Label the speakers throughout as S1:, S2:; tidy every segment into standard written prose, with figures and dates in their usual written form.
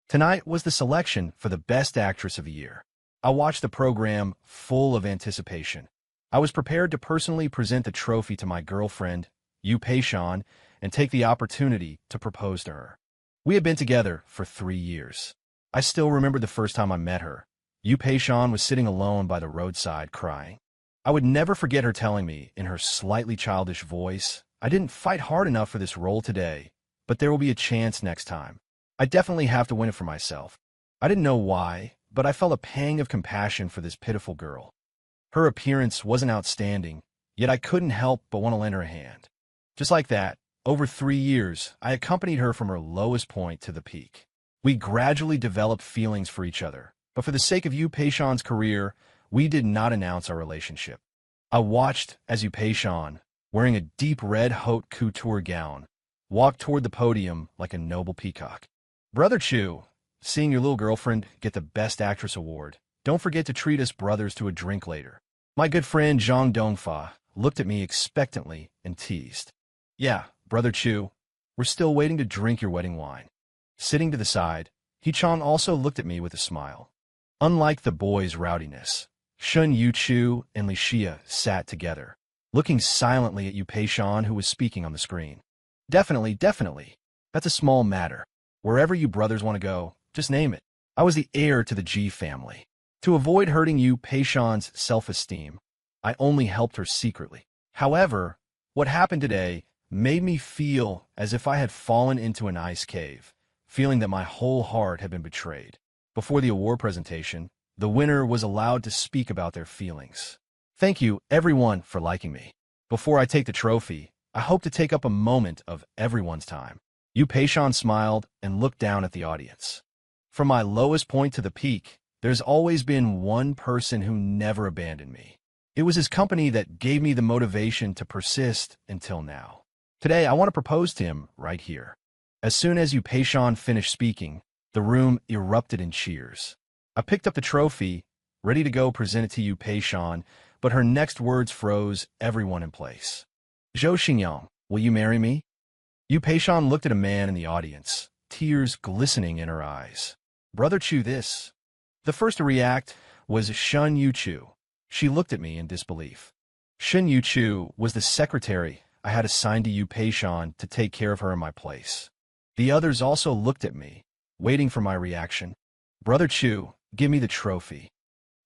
S1: Tonight was the selection for the Best Actress of the Year. I watched the program full of anticipation. I was prepared to personally present the trophy to my girlfriend, Yu Pei-shan, and take the opportunity to propose to her. We had been together for 3 years. I still remember the first time I met her. Yu Pei-shan was sitting alone by the roadside crying. I would never forget her telling me, in her slightly childish voice, "I didn't fight hard enough for this role today, but there will be a chance next time. I definitely have to win it for myself." I didn't know why, but I felt a pang of compassion for this pitiful girl. Her appearance wasn't outstanding, yet I couldn't help but want to lend her a hand. Just like that, over 3 years, I accompanied her from her lowest point to the peak. We gradually developed feelings for each other, but for the sake of Yu Pei-shan's career, we did not announce our relationship. I watched as Yu Pei-shan, wearing a deep red haute couture gown, walked toward the podium like a noble peacock. "Brother Chu, seeing your little girlfriend get the Best Actress award, don't forget to treat us brothers to a drink later." My good friend Zhang Dongfa looked at me expectantly and teased. "Yeah, Brother Chu, we're still waiting to drink your wedding wine." Sitting to the side, He-chan also looked at me with a smile. Unlike the boys' rowdiness, Shun Yu-chu and Li Xia sat together, looking silently at Yu Pei-shan, who was speaking on the screen. Definitely. That's a small matter. Wherever you brothers want to go, just name it." I was the heir to the Ji family. To avoid hurting Yu Pei-shan's self-esteem, I only helped her secretly. However, what happened today made me feel as if I had fallen into an ice cave, feeling that my whole heart had been betrayed. Before the award presentation, the winner was allowed to speak about their feelings. "Thank you, everyone, for liking me. Before I take the trophy, I hope to take up a moment of everyone's time." Yu Pei-shan smiled and looked down at the audience. "From my lowest point to the peak, there's always been one person who never abandoned me. It was his company that gave me the motivation to persist until now. Today, I want to propose to him right here." As soon as Yu Pei-shan finished speaking, the room erupted in cheers. I picked up the trophy, ready to go present it to Yu Pei-shan, but her next words froze everyone in place. "Zhou Xingyang, will you marry me?" Yu Pei-shan looked at a man in the audience, tears glistening in her eyes. "Brother Chu, this." The first to react was Shun Yu-chu. She looked at me in disbelief. Shun Yu-chu was the secretary I had assigned to Yu Pei-shan to take care of her in my place. The others also looked at me, waiting for my reaction. "Brother Chu, give me the trophy."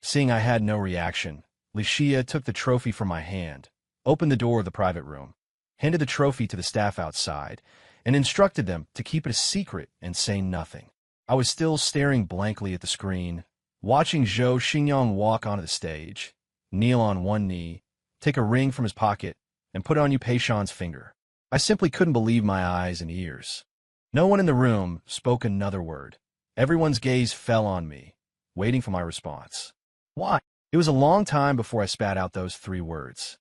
S1: Seeing I had no reaction, Li Xia took the trophy from my hand, opened the door of the private room, handed the trophy to the staff outside, and instructed them to keep it a secret and say nothing. I was still staring blankly at the screen, watching Zhou Xingyang walk onto the stage, kneel on one knee, take a ring from his pocket, and put it on Yu Pei-shan's finger. I simply couldn't believe my eyes and ears. No one in the room spoke another word. Everyone's gaze fell on me, waiting for my response. Why? It was a long time before I spat out those 3 words.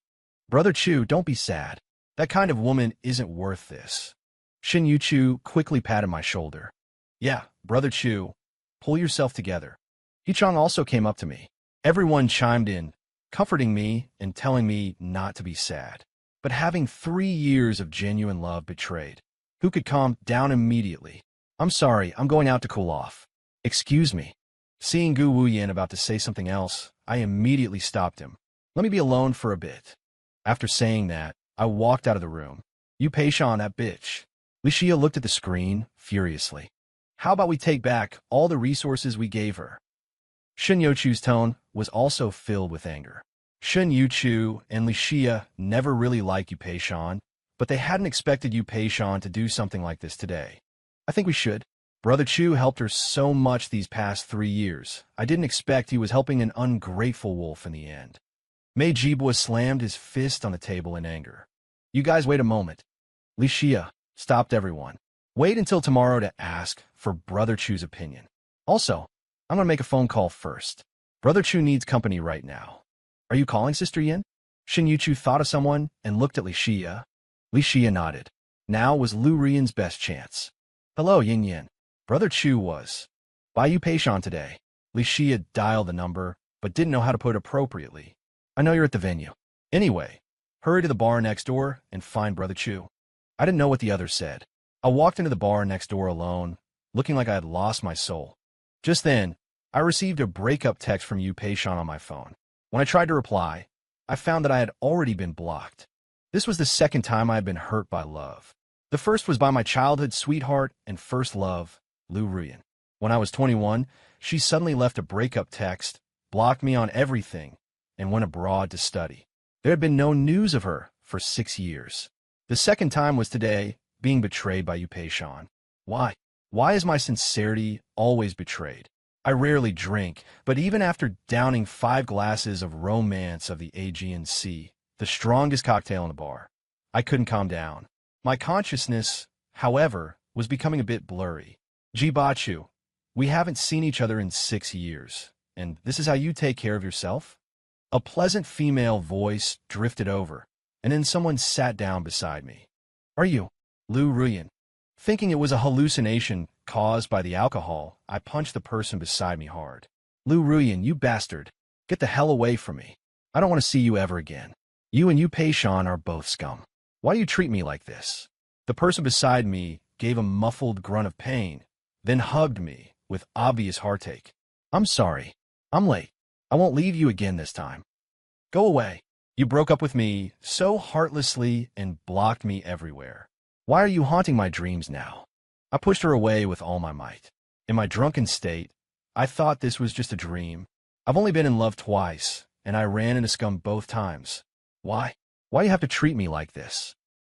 S1: "Brother Chu, don't be sad. That kind of woman isn't worth this." Shin Yu-chu quickly patted my shoulder. "Yeah, Brother Chu, pull yourself together." He-chang also came up to me. Everyone chimed in, comforting me and telling me not to be sad. But having 3 years of genuine love betrayed, who could calm down immediately? "I'm sorry, I'm going out to cool off." "Excuse me." Seeing Gu Wuyan about to say something else, I immediately stopped him. "Let me be alone for a bit." After saying that, I walked out of the room. "Yu Pei-shan, that bitch." Li Xia looked at the screen furiously. "How about we take back all the resources we gave her?" Shun Yu-chu's tone was also filled with anger. Shun Yu-chu and Li Xia never really liked Yu Pei-shan, but they hadn't expected Yu Pei-shan to do something like this today. "I think we should. Brother Chu helped her so much these past 3 years. I didn't expect he was helping an ungrateful wolf in the end." Mei Jibua slammed his fist on the table in anger. "You guys wait a moment." Li Xia stopped everyone. "Wait until tomorrow to ask for Brother Chu's opinion. Also, I'm going to make a phone call first. Brother Chu needs company right now." "Are you calling Sister Yin?" Shin Yu-chu thought of someone and looked at Li Xia. Li Xia nodded. Now was Lu Rian's best chance. "Hello, Yin Yin. Brother Chu was by Yu Pei-shan today." Li Xia dialed the number, but didn't know how to put it appropriately. "I know you're at the venue. Anyway, hurry to the bar next door and find Brother Chu." I didn't know what the others said. I walked into the bar next door alone, looking like I had lost my soul. Just then, I received a breakup text from Yu Peishan on my phone. When I tried to reply, I found that I had already been blocked. This was the second time I had been hurt by love. The first was by my childhood sweetheart and first love, Lu Ruyan. When I was 21, she suddenly left a breakup text, blocked me on everything, and went abroad to study. There had been no news of her for 6 years. The second time was today, being betrayed by Yu Peishan. Why? Why is my sincerity always betrayed? I rarely drink, but even after downing 5 glasses of romance of the Aegean Sea, the strongest cocktail in the bar, I couldn't calm down. My consciousness, however, was becoming a bit blurry. Jibachu, we haven't seen each other in 6 years, and this is how you take care of yourself? A pleasant female voice drifted over, and then someone sat down beside me. Are you Lu Ruyan? Thinking it was a hallucination caused by the alcohol, I punched the person beside me hard. Lu Ruyan, you bastard. Get the hell away from me. I don't want to see you ever again. You and Yu Peishan are both scum. Why do you treat me like this? The person beside me gave a muffled grunt of pain, then hugged me with obvious heartache. I'm sorry. I'm late. I won't leave you again this time. Go away. You broke up with me so heartlessly and blocked me everywhere. Why are you haunting my dreams now? I pushed her away with all my might. In my drunken state, I thought this was just a dream. I've only been in love twice, and I ran into scum both times. Why? Why do you have to treat me like this?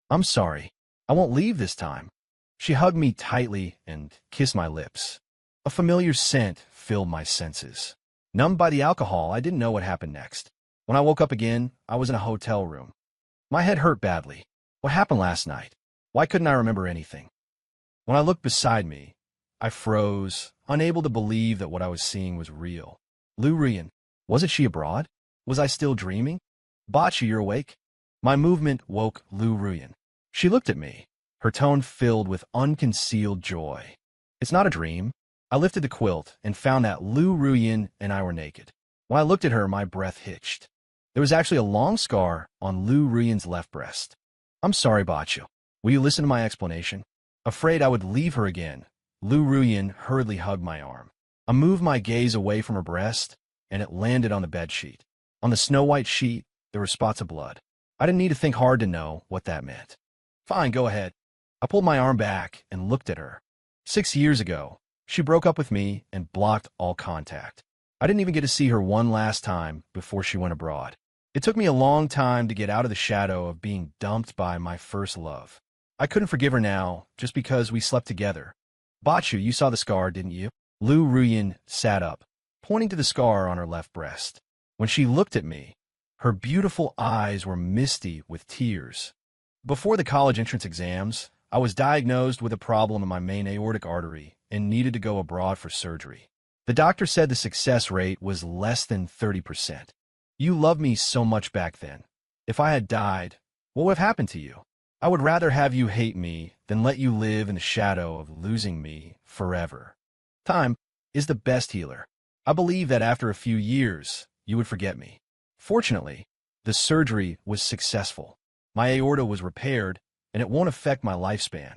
S1: I'm sorry. I won't leave this time. She hugged me tightly and kissed my lips. A familiar scent filled my senses. Numbed by the alcohol, I didn't know what happened next. When I woke up again, I was in a hotel room. My head hurt badly. What happened last night? Why couldn't I remember anything? When I looked beside me, I froze, unable to believe that what I was seeing was real. Lu Ruyan, wasn't she abroad? Was I still dreaming? Bachi, you're awake? My movement woke Lu Ruyan. She looked at me, her tone filled with unconcealed joy. It's not a dream. I lifted the quilt and found that Lu Ruyan and I were naked. When I looked at her, my breath hitched. There was actually a long scar on Lu Ruyan's left breast. I'm sorry, Bachu. Will you listen to my explanation? Afraid I would leave her again, Lu Ruyan hurriedly hugged my arm. I moved my gaze away from her breast, and it landed on the bedsheet. On the snow-white sheet, there were spots of blood. I didn't need to think hard to know what that meant. Fine, go ahead. I pulled my arm back and looked at her. 6 years ago, she broke up with me and blocked all contact. I didn't even get to see her one last time before she went abroad. It took me a long time to get out of the shadow of being dumped by my first love. I couldn't forgive her now just because we slept together. Bachu, you saw the scar, didn't you? Lu Ruyan sat up, pointing to the scar on her left breast. When she looked at me, her beautiful eyes were misty with tears. Before the college entrance exams, I was diagnosed with a problem in my main aortic artery and needed to go abroad for surgery. The doctor said the success rate was less than 30%. You loved me so much back then. If I had died, what would have happened to you? I would rather have you hate me than let you live in the shadow of losing me forever. Time is the best healer. I believe that after a few years, you would forget me. Fortunately, the surgery was successful. My aorta was repaired, and it won't affect my lifespan.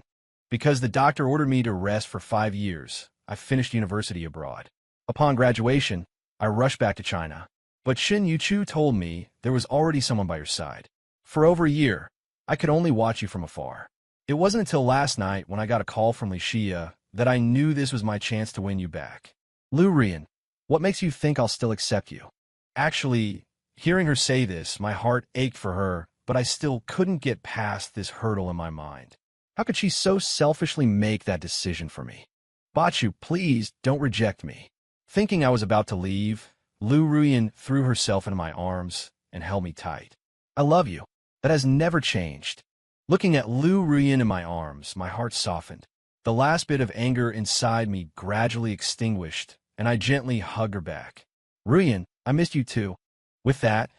S1: Because the doctor ordered me to rest for 5 years, I finished university abroad. Upon graduation, I rushed back to China. But Shin Yuchu told me there was already someone by your side. For over a year, I could only watch you from afar. It wasn't until last night when I got a call from Li Xia that I knew this was my chance to win you back. Lu Ruyan, what makes you think I'll still accept you? Actually, hearing her say this, my heart ached for her, but I still couldn't get past this hurdle in my mind. How could she so selfishly make that decision for me? Bachu, please don't reject me. Thinking I was about to leave, Lu Ruyan threw herself into my arms and held me tight. I love you. That has never changed. Looking at Lu Ruyan in my arms, my heart softened. The last bit of anger inside me gradually extinguished, and I gently hugged her back. Ruyan, I missed you too. With that,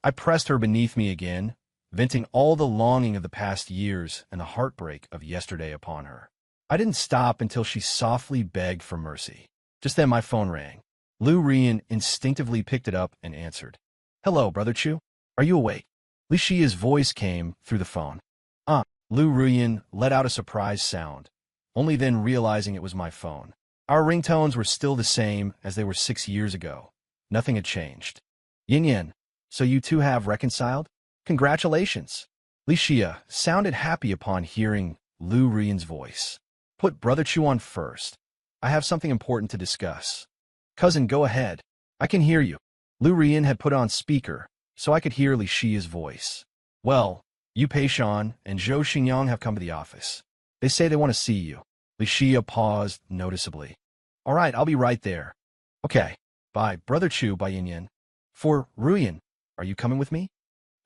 S1: I pressed her beneath me again, venting all the longing of the past years and the heartbreak of yesterday upon her. I didn't stop until she softly begged for mercy. Just then my phone rang. Lu Ruyan instinctively picked it up and answered. Hello, Brother Chu. Are you awake? Li Xia's voice came through the phone. Lu Ruyan let out a surprised sound. only then realizing it was my phone. Our ringtones were still the same as they were 6 years ago. Nothing had changed. Yin Yin, so you two have reconciled? Congratulations. Li Xia sounded happy upon hearing Lu Ruyan's voice. Put Brother Chu on first. I have something important to discuss. Cousin, go ahead. I can hear you. Lu Ruyan had put on speaker, so I could hear Li Xia's voice. Well, Yu Peishan and Zhou Xingyang have come to the office. They say they want to see you. Li Xia paused noticeably. All right, I'll be right there. Okay. Bye, Brother Chu, by Yin Yin. For Ruyan, are you coming with me?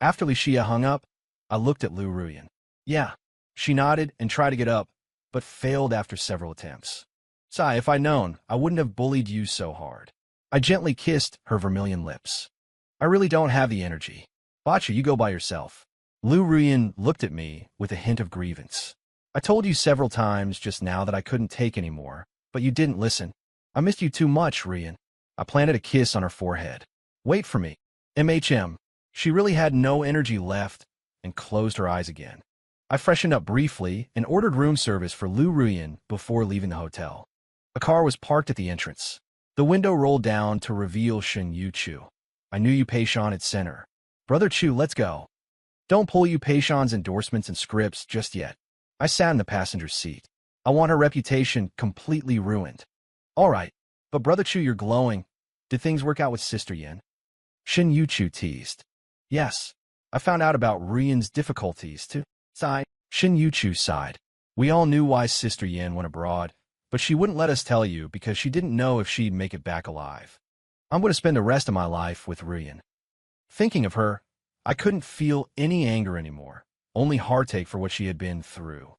S1: After Li Xia hung up, I looked at Lu Ruyan. Yeah. She nodded and tried to get up, but failed after several attempts. Sigh, if I'd known, I wouldn't have bullied you so hard. I gently kissed her vermilion lips. I really don't have the energy. Bacha, you go by yourself. Lu Ruyan looked at me with a hint of grievance. I told you several times just now that I couldn't take any more, but you didn't listen. I missed you too much, Ruyan. I planted a kiss on her forehead. Wait for me. MHM. She really had no energy left and closed her eyes again. I freshened up briefly and ordered room service for Lu Ruyan before leaving the hotel. A car was parked at the entrance. The window rolled down to reveal Shen Yuchu. I knew Yu Peishan had sent her. Brother Chu, let's go. Don't pull Yu Peishan's endorsements and scripts just yet. I sat in the passenger seat. I want her reputation completely ruined. All right, but Brother Chu, you're glowing. Did things work out with Sister Yin? Shen Yuchu teased. Yes. I found out about Ruyan's difficulties too. Sigh. Shen Yuchu sighed. We all knew why Sister Yin went abroad, but she wouldn't let us tell you because she didn't know if she'd make it back alive. I'm going to spend the rest of my life with Ruyan. Thinking of her, I couldn't feel any anger anymore, only heartache for what she had been through.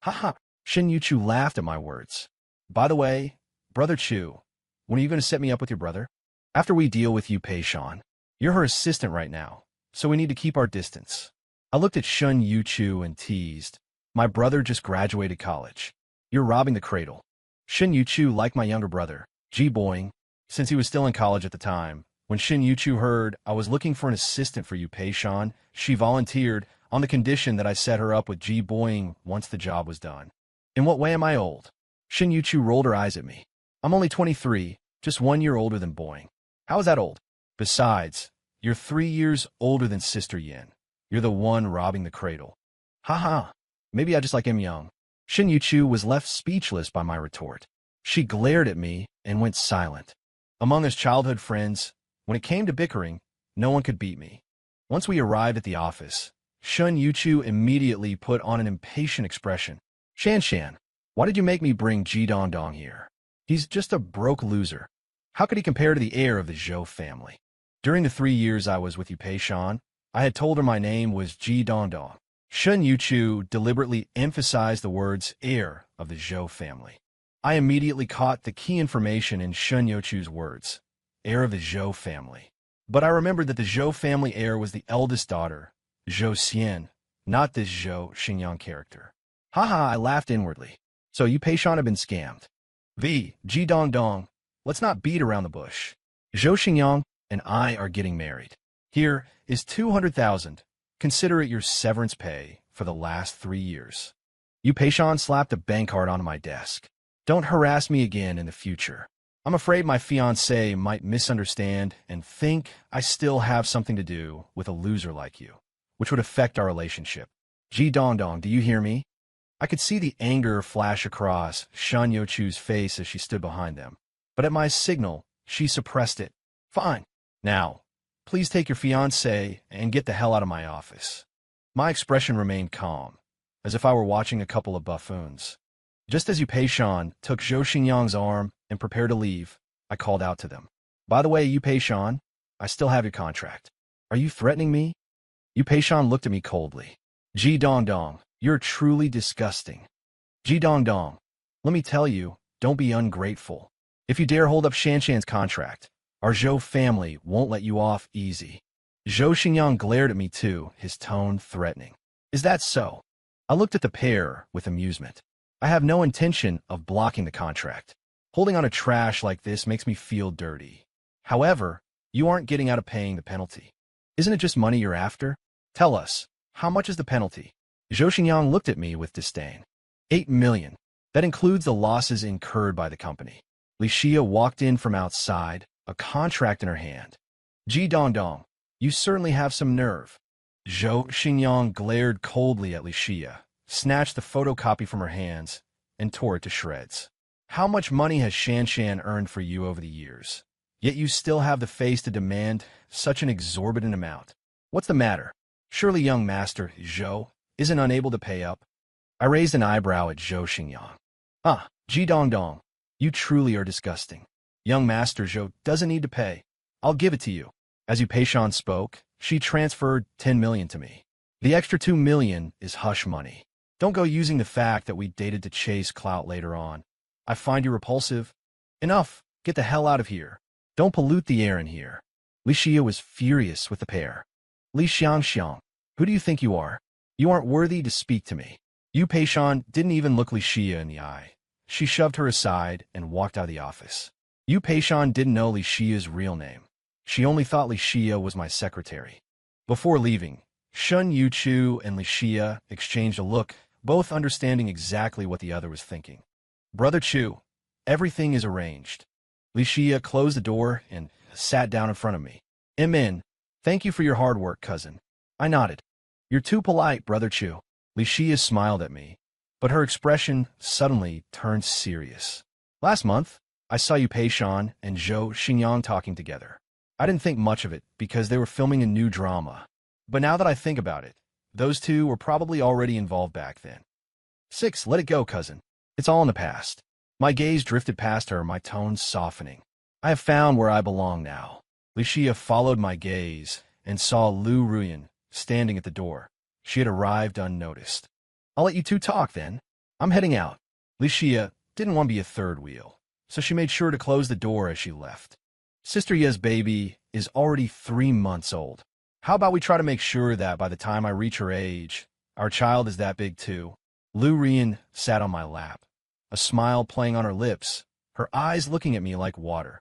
S1: Haha. Shen Yuchu laughed at my words. By the way, Brother Chu, when are you going to set me up with your brother? After we deal with Yu Peishan. You're her assistant right now, so we need to keep our distance. I looked at Shen Yuchu and teased. My brother just graduated college. You're robbing the cradle. Shen Yuchu liked my younger brother, Ji Boing, since he was still in college at the time. When Shen Yuchu heard I was looking for an assistant for Yu Peishan, she volunteered on the condition that I set her up with Ji Boing once the job was done. In what way am I old? Shen Yuchu rolled her eyes at me. I'm only 23, just 1 year older than Boing. How is that old? Besides, you're 3 years older than Sister Yin. You're the one robbing the cradle. Haha. Maybe I just like him young. Shen Yuchu was left speechless by my retort. She glared at me and went silent. Among us childhood friends, when it came to bickering, no one could beat me. Once we arrived at the office, Shen Yuchu immediately put on an impatient expression. Shan, why did you make me bring Ji Dongdong here? He's just a broke loser. How could he compare to the heir of the Zhou family? During the 3 years I was with Yu Peishan, I had told her my name was Ji Dongdong. Shen Yuchu deliberately emphasized the words heir of the Zhou family. I immediately caught the key information in Shen Yuchu's words, heir of the Zhou family. But I remembered that the Zhou family heir was the eldest daughter, Zhou Xian, not this Zhou Xingyang character. Haha, I laughed inwardly. So Yu Peishan had been scammed. Ji Dongdong, let's not beat around the bush. Zhou Xingyang and I are getting married. Here is 200,000. Consider it your severance pay for the last 3 years. Yu Peishan slapped a bank card onto my desk. Don't harass me again in the future. I'm afraid my fiancé might misunderstand and think I still have something to do with a loser like you, which would affect our relationship. Ji Dongdong, do you hear me? I could see the anger flash across Shen Yuchu's face as she stood behind them. But at my signal, she suppressed it. Fine. Now, please take your fiancé and get the hell out of my office. My expression remained calm, as if I were watching a couple of buffoons. Just as Yu Peishan took Zhou Xingyang's arm and prepared to leave, I called out to them. By the way, Yu Peishan, I still have your contract. Are you threatening me? Yu Peishan looked at me coldly. Ji Dongdong, you're truly disgusting. Ji Dongdong, let me tell you, don't be ungrateful. If you dare hold up Shanshan's contract, our Zhou family won't let you off easy. Zhou Xingyang glared at me too, his tone threatening. Is that so? I looked at the pair with amusement. I have no intention of blocking the contract. Holding on to trash like this makes me feel dirty. However, you aren't getting out of paying the penalty. Isn't it just money you're after? Tell us, how much is the penalty? Zhou Xingyang looked at me with disdain. 8 million. That includes the losses incurred by the company. Li Xia walked in from outside, a contract in her hand. Ji Dongdong, you certainly have some nerve. Zhou Xingyang glared coldly at Li Xia, snatched the photocopy from her hands, and tore it to shreds. How much money has Shanshan earned for you over the years? Yet you still have the face to demand such an exorbitant amount. What's the matter? Surely young master Zhou isn't unable to pay up. I raised an eyebrow at Zhou Xingyang. Ji Dongdong, you truly are disgusting. Young master Zhou doesn't need to pay. I'll give it to you. As Yu Peishan spoke, she transferred 10 million to me. The extra 2 million is hush money. Don't go using the fact that we dated to chase clout later on. I find you repulsive. Enough. Get the hell out of here. Don't pollute the air in here. Li Xia was furious with the pair. Li Xiangxiang, who do you think you are? You aren't worthy to speak to me. Yu Peishan didn't even look Li Xia in the eye. She shoved her aside and walked out of the office. Yu Peishan didn't know Li Xia's real name. She only thought Li Xia was my secretary. Before leaving, Shun Yuchu and Li Xia exchanged a look, both understanding exactly what the other was thinking. Brother Chu, everything is arranged. Li Xia closed the door and sat down in front of me. In. Thank you for your hard work, cousin. I nodded. You're too polite, Brother Chu. Li Xia smiled at me, but her expression suddenly turned serious. Last month, I saw Yu Peishan and Zhou Xingyang talking together. I didn't think much of it because they were filming a new drama. But now that I think about it, those two were probably already involved back then. 6. Let it go, cousin. It's all in the past. My gaze drifted past her, my tones softening. I have found where I belong now. Li Xia followed my gaze and saw Lu Ruyan standing at the door. She had arrived unnoticed. I'll let you two talk then. I'm heading out. Li Xia didn't want to be a third wheel, so she made sure to close the door as she left. Sister Ye's baby is already 3 months old. How about we try to make sure that by the time I reach her age, our child is that big too? Lu Ruyan sat on my lap, a smile playing on her lips, her eyes looking at me like water.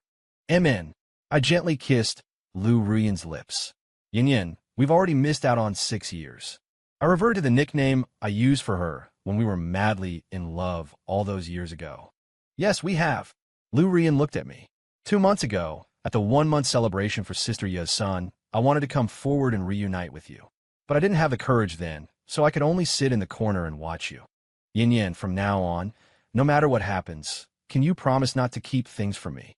S1: Amen. I gently kissed Lu Ruyan's lips. Yin, we've already missed out on 6 years. I reverted to the nickname I used for her when we were madly in love all those years ago. Yes, we have. Lu Ruyan looked at me. 2 months ago, at the 1-month celebration for Sister Ye's son, I wanted to come forward and reunite with you. But I didn't have the courage then, so I could only sit in the corner and watch you. Yin, from now on, no matter what happens, can you promise not to keep things from me?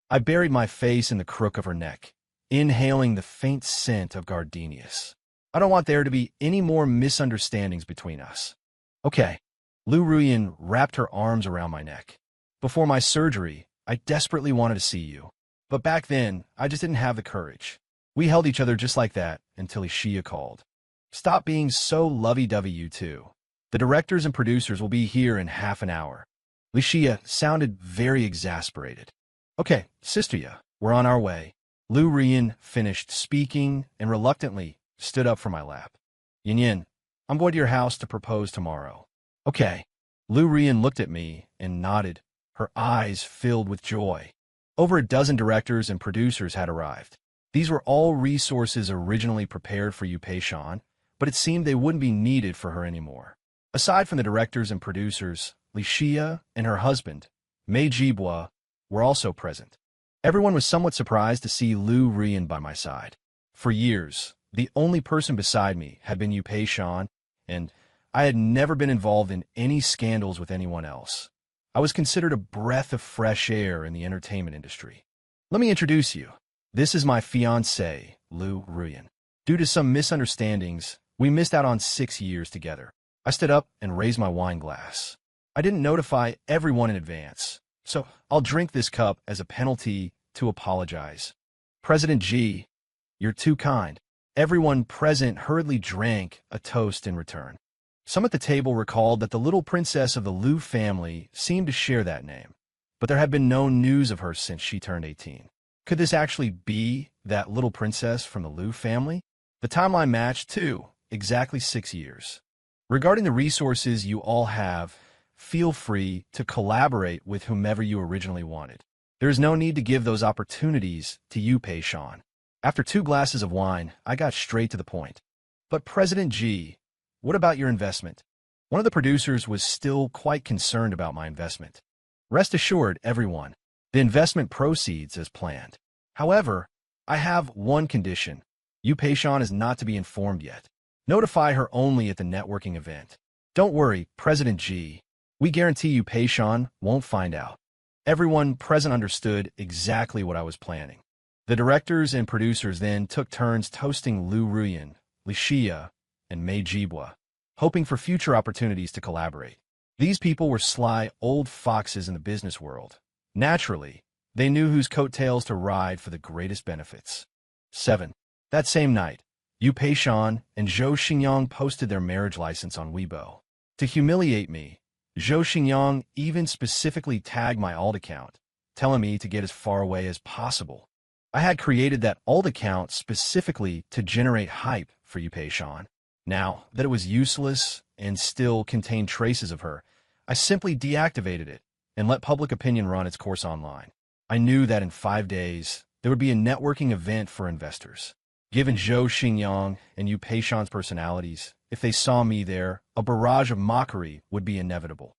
S1: I buried my face in the crook of her neck, inhaling the faint scent of gardenias. I don't want there to be any more misunderstandings between us. Okay. Lu Ruyan wrapped her arms around my neck. Before my surgery, I desperately wanted to see you. But back then, I just didn't have the courage. We held each other just like that until Li Xia called. Stop being so lovey-dovey, you two. The directors and producers will be here in half an hour. Li Xia sounded very exasperated. Okay, Sister Ye, we're on our way. Lu Ruyan finished speaking and reluctantly stood up from my lap. Yin, I'm going to your house to propose tomorrow. Okay. Lu Ruyan looked at me and nodded, her eyes filled with joy. Over a dozen directors and producers had arrived. These were all resources originally prepared for Yu Peishan, but it seemed they wouldn't be needed for her anymore. Aside from the directors and producers, Li Xia and her husband, Mei Jibua, were also present. Everyone was somewhat surprised to see Lu Ruyan by my side. For years, the only person beside me had been Yu Peishan, and I had never been involved in any scandals with anyone else. I was considered a breath of fresh air in the entertainment industry. Let me introduce you. This is my fiancée, Lu Ruyan. Due to some misunderstandings, we missed out on 6 years together. I stood up and raised my wine glass. I didn't notify everyone in advance, so I'll drink this cup as a penalty to apologize. President Ji, you're too kind. Everyone present hurriedly drank a toast in return. Some at the table recalled that the little princess of the Lu family seemed to share that name, but there had been no news of her since she turned 18. Could this actually be that little princess from the Lu family? The timeline matched, too, exactly 6 years. Regarding the resources you all have, feel free to collaborate with whomever you originally wanted. There is no need to give those opportunities to Yu Peishan. After 2 glasses of wine, I got straight to the point. But President Ji, what about your investment? One of the producers was still quite concerned about my investment. Rest assured, everyone, the investment proceeds as planned. However, I have one condition. Yu Peishan is not to be informed yet. Notify her only at the networking event. Don't worry, President G. We guarantee Yu Peishan won't find out. Everyone present understood exactly what I was planning. The directors and producers then took turns toasting Lu Ruyan, Li Xia, and Mei Jibwa, hoping for future opportunities to collaborate. These people were sly old foxes in the business world. Naturally, they knew whose coattails to ride for the greatest benefits. 7. That same night, Yu Peishan and Zhou Xingyang posted their marriage license on Weibo. To humiliate me, Zhou Xingyang even specifically tagged my alt account, telling me to get as far away as possible. I had created that alt account specifically to generate hype for Yu Peishan. Now that it was useless and still contained traces of her, I simply deactivated it and let public opinion run its course online. I knew that in 5 days, there would be a networking event for investors. Given Zhou Xingyang and Yu Peishan's personalities, if they saw me there, a barrage of mockery would be inevitable.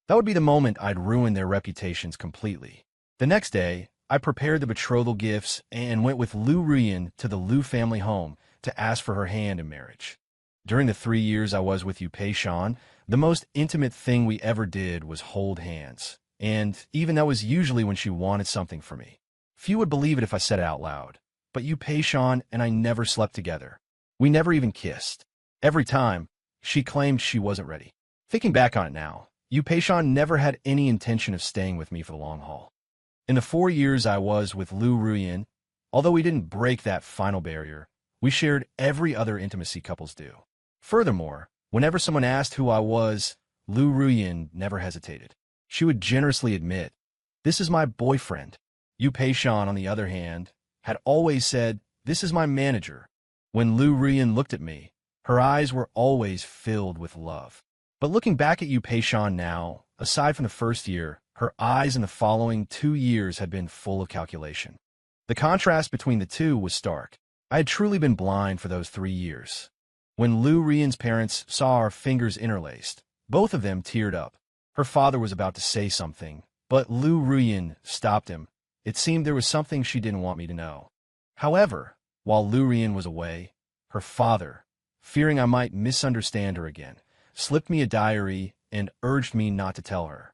S1: That would be the moment I'd ruin their reputations completely. The next day, I prepared the betrothal gifts and went with Lu Ruyan to the Lu family home to ask for her hand in marriage. During the 3 years I was with Yu Peishan, the most intimate thing we ever did was hold hands. And even that was usually when she wanted something from me. Few would believe it if I said it out loud. But Yu Peishan and I never slept together. We never even kissed. Every time, she claimed she wasn't ready. Thinking back on it now, Yu Peishan never had any intention of staying with me for the long haul. In the 4 years I was with Lu Ruyan, although we didn't break that final barrier, we shared every other intimacy couples do. Furthermore, whenever someone asked who I was, Lu Ruyan never hesitated. She would generously admit, "This is my boyfriend." Yu Peishan, on the other hand, had always said, "This is my manager." When Lu Ruyan looked at me, her eyes were always filled with love. But looking back at Yu Peishan now, aside from the first year, her eyes in the following 2 years had been full of calculation. The contrast between the two was stark. I had truly been blind for those 3 years. When Lu Ruyan's parents saw our fingers interlaced, both of them teared up. Her father was about to say something, but Lu Ruyan stopped him. It seemed there was something she didn't want me to know. However, while Lu Ruyan was away, her father, fearing I might misunderstand her again, slipped me a diary and urged me not to tell her.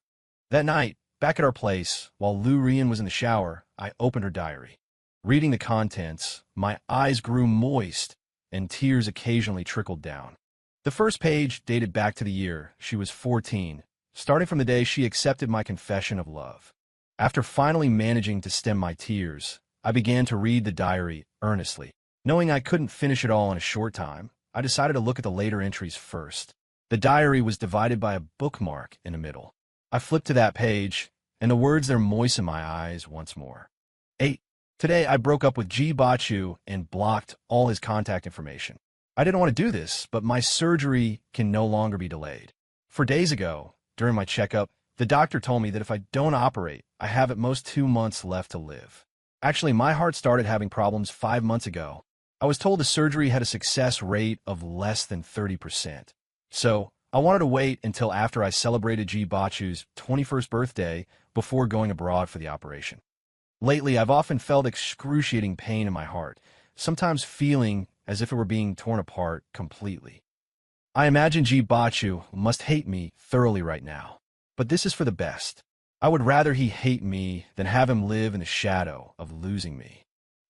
S1: That night, back at our place, while Lu Ruyan was in the shower, I opened her diary. Reading the contents, my eyes grew moist and tears occasionally trickled down. The first page dated back to the year she was 14, starting from the day she accepted my confession of love. After finally managing to stem my tears, I began to read the diary earnestly. Knowing I couldn't finish it all in a short time, I decided to look at the later entries first. The diary was divided by a bookmark in the middle. I flipped to that page, and the words there moistened my eyes once more. 8. Today, I broke up with Ji Bachu and blocked all his contact information. I didn't want to do this, but my surgery can no longer be delayed. 4 days ago, during my checkup, the doctor told me that if I don't operate, I have at most 2 months left to live. Actually, my heart started having problems 5 months ago. I was told the surgery had a success rate of less than 30%. So, I wanted to wait until after I celebrated Ji Bachu's 21st birthday before going abroad for the operation. Lately, I've often felt excruciating pain in my heart, sometimes feeling as if it were being torn apart completely. I imagine Ji Bachu must hate me thoroughly right now. But this is for the best. I would rather he hate me than have him live in the shadow of losing me.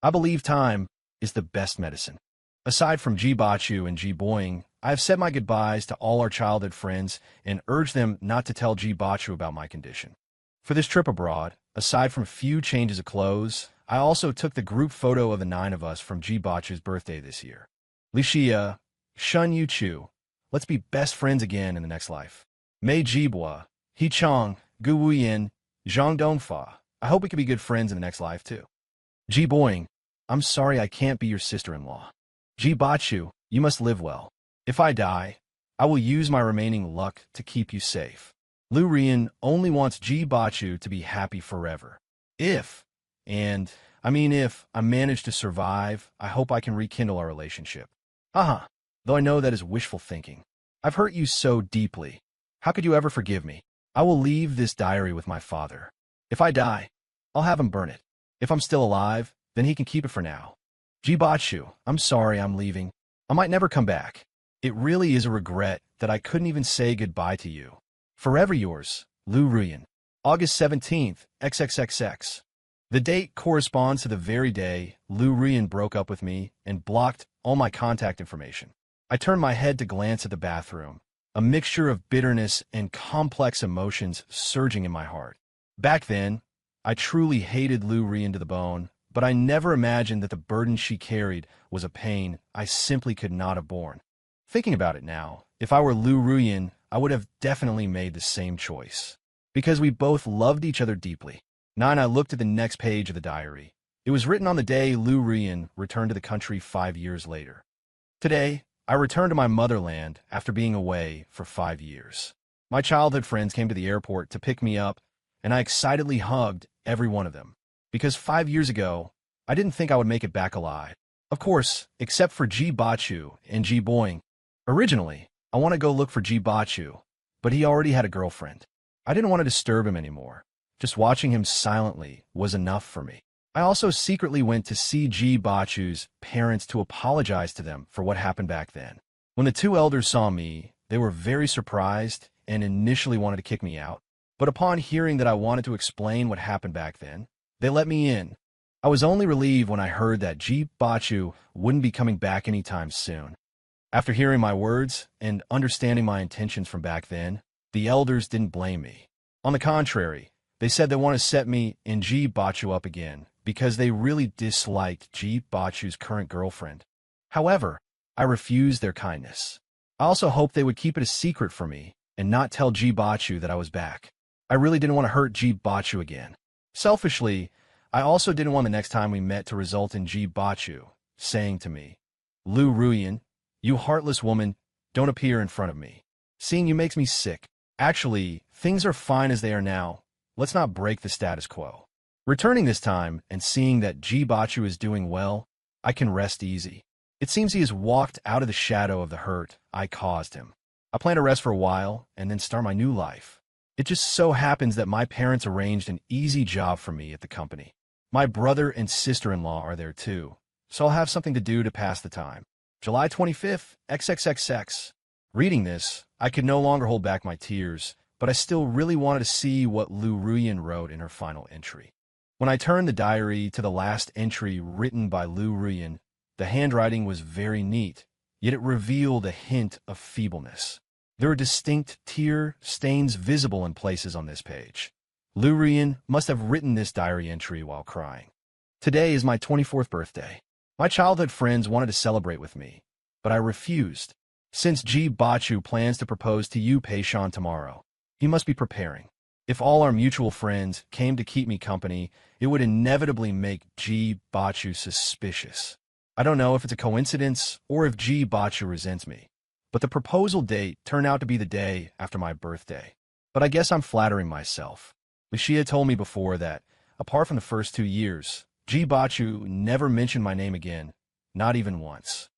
S1: I believe time is the best medicine. Aside from Ji Bachu and Ji Boying, I have said my goodbyes to all our childhood friends and urged them not to tell Ji Bachu about my condition. For this trip abroad, aside from a few changes of clothes, I also took the group photo of the 9 of us from Ji Bachu's birthday this year. Li Xia, Shun Yu Chu, let's be best friends again in the next life. Mei Jibwa, He Chong, Gu Wuyin, Zhang Dongfa. I hope we can be good friends in the next life, too. Ji Boying, I'm sorry I can't be your sister-in-law. Ji Bachu, you must live well. If I die, I will use my remaining luck to keep you safe. Lu Ruyan only wants Ji Bachu to be happy forever. If I manage to survive, I hope I can rekindle our relationship. Haha, though I know that is wishful thinking. I've hurt you so deeply. How could you ever forgive me? I will leave this diary with my father. If I die, I'll have him burn it. If I'm still alive, then he can keep it for now. Jibachu, I'm sorry I'm leaving. I might never come back. It really is a regret that I couldn't even say goodbye to you. Forever yours, Lu Ruyan. August 17th, XXXX. The date corresponds to the very day Lu Ruyan broke up with me and blocked all my contact information. I turned my head to glance at the bathroom, a mixture of bitterness and complex emotions surging in my heart. Back then, I truly hated Lu Ruyan to the bone, but I never imagined that the burden she carried was a pain I simply could not have borne. Thinking about it now, if I were Lu Ruyan, I would have definitely made the same choice. Because we both loved each other deeply. Now I looked at the next page of the diary. It was written on the day Lu Ruyan returned to the country 5 years later. Today, I returned to my motherland after being away for 5 years. My childhood friends came to the airport to pick me up, and I excitedly hugged every one of them. Because 5 years ago, I didn't think I would make it back alive. Of course, except for Ji Bachu and Ji Boing. Originally, I want to go look for Ji Bachu, but he already had a girlfriend. I didn't want to disturb him anymore. Just watching him silently was enough for me. I also secretly went to see Ji Bachu's parents to apologize to them for what happened back then. When the two elders saw me, they were very surprised and initially wanted to kick me out. But upon hearing that I wanted to explain what happened back then, they let me in. I was only relieved when I heard that Ji Bachu wouldn't be coming back anytime soon. After hearing my words and understanding my intentions from back then, the elders didn't blame me. On the contrary, they said they want to set me and Ji Bachu up again because they really disliked Ji Bachu's current girlfriend. However, I refused their kindness. I also hoped they would keep it a secret from me and not tell Ji Bachu that I was back. I really didn't want to hurt Ji Bachu again. Selfishly, I also didn't want the next time we met to result in Ji Bachu saying to me, "Lu Ruyan, you heartless woman, don't appear in front of me. Seeing you makes me sick. Actually, things are fine as they are now. Let's not break the status quo." Returning this time and seeing that Ji Bachu is doing well, I can rest easy. It seems he has walked out of the shadow of the hurt I caused him. I plan to rest for a while and then start my new life. It just so happens that my parents arranged an easy job for me at the company. My brother and sister-in-law are there too, so I'll have something to do to pass the time. July 25th, XXXX. Reading this, I could no longer hold back my tears, but I still really wanted to see what Lu Ruyan wrote in her final entry. When I turned the diary to the last entry written by Lu Ruyan, the handwriting was very neat, yet it revealed a hint of feebleness. There are distinct tear stains visible in places on this page. Lu Ruyan must have written this diary entry while crying. Today is my 24th birthday. My childhood friends wanted to celebrate with me, but I refused. Since Ji Bachu plans to propose to Yu Peishan tomorrow, he must be preparing. If all our mutual friends came to keep me company, it would inevitably make Ji Bachu suspicious. I don't know if it's a coincidence or if Ji Bachu resents me, but the proposal date turned out to be the day after my birthday. But I guess I'm flattering myself. She had told me before that, apart from the first 2 years, Ji Bachu never mentioned my name again, not even once.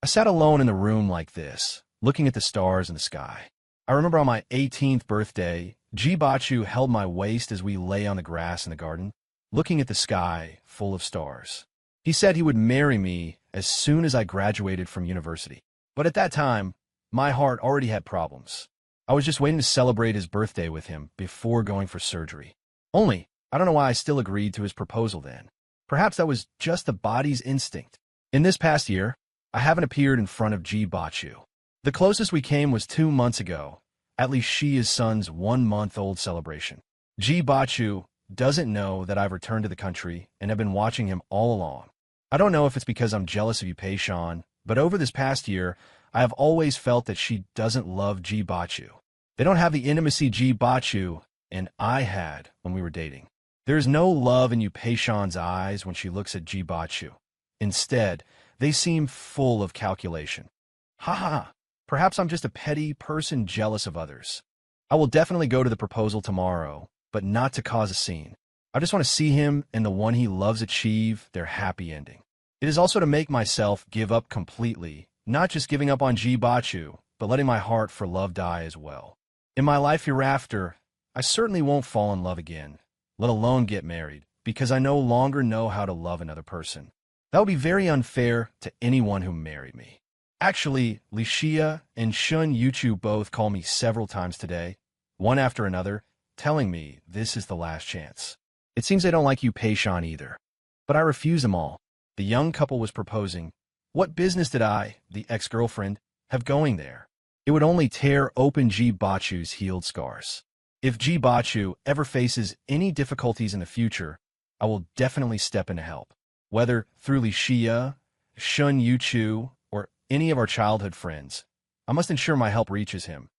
S1: I sat alone in the room like this, looking at the stars in the sky. I remember on my 18th birthday, Ji Bachu held my waist as we lay on the grass in the garden, looking at the sky full of stars. He said he would marry me as soon as I graduated from university. But at that time, my heart already had problems. I was just waiting to celebrate his birthday with him before going for surgery. Only, I don't know why I still agreed to his proposal then. Perhaps that was just the body's instinct. In this past year, I haven't appeared in front of Ji Bachu. The closest we came was 2 months ago, at least Shia's son's 1-month-old celebration. Ji Bachu doesn't know that I've returned to the country and have been watching him all along. I don't know if it's because I'm jealous of Yu Peishan, but over this past year, I have always felt that she doesn't love Ji Bachu. They don't have the intimacy Ji Bachu and I had when we were dating. There is no love in Yu Peishan's eyes when she looks at Ji Bachu. Instead, they seem full of calculation. Ha ha! Perhaps I'm just a petty person jealous of others. I will definitely go to the proposal tomorrow, but not to cause a scene. I just want to see him and the one he loves achieve their happy ending. It is also to make myself give up completely, not just giving up on Ji Bachu, but letting my heart for love die as well. In my life hereafter, I certainly won't fall in love again, let alone get married, because I no longer know how to love another person. That would be very unfair to anyone who married me. Actually, Licia and Shun Yuchu both call me several times today, one after another, telling me this is the last chance. It seems they don't like Yu Pei-shan either. But I refuse them all. The young couple was proposing. What business did I, the ex-girlfriend, have going there? It would only tear open Ji Bachu's healed scars. If Ji Bachu ever faces any difficulties in the future, I will definitely step in to help. Whether through Licia, Shun Yuchu, or any of our childhood friends, I must ensure my help reaches him,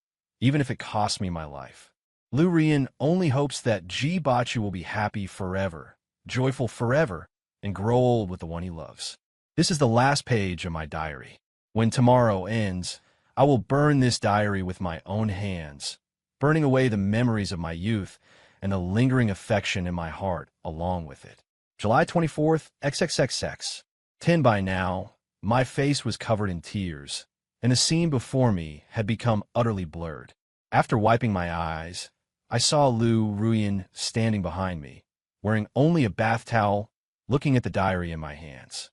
S1: even if it costs me my life. Lu Rian only hopes that Ji Bachu will be happy forever, joyful forever, and grow old with the one he loves. This is the last page of my diary. When tomorrow ends, I will burn this diary with my own hands, burning away the memories of my youth and the lingering affection in my heart along with it. July 24th, XXXX. 10 by now, my face was covered in tears, and the scene before me had become utterly blurred. After wiping my eyes, I saw Lu Ruyan standing behind me, wearing only a bath towel, looking at the diary in my hands.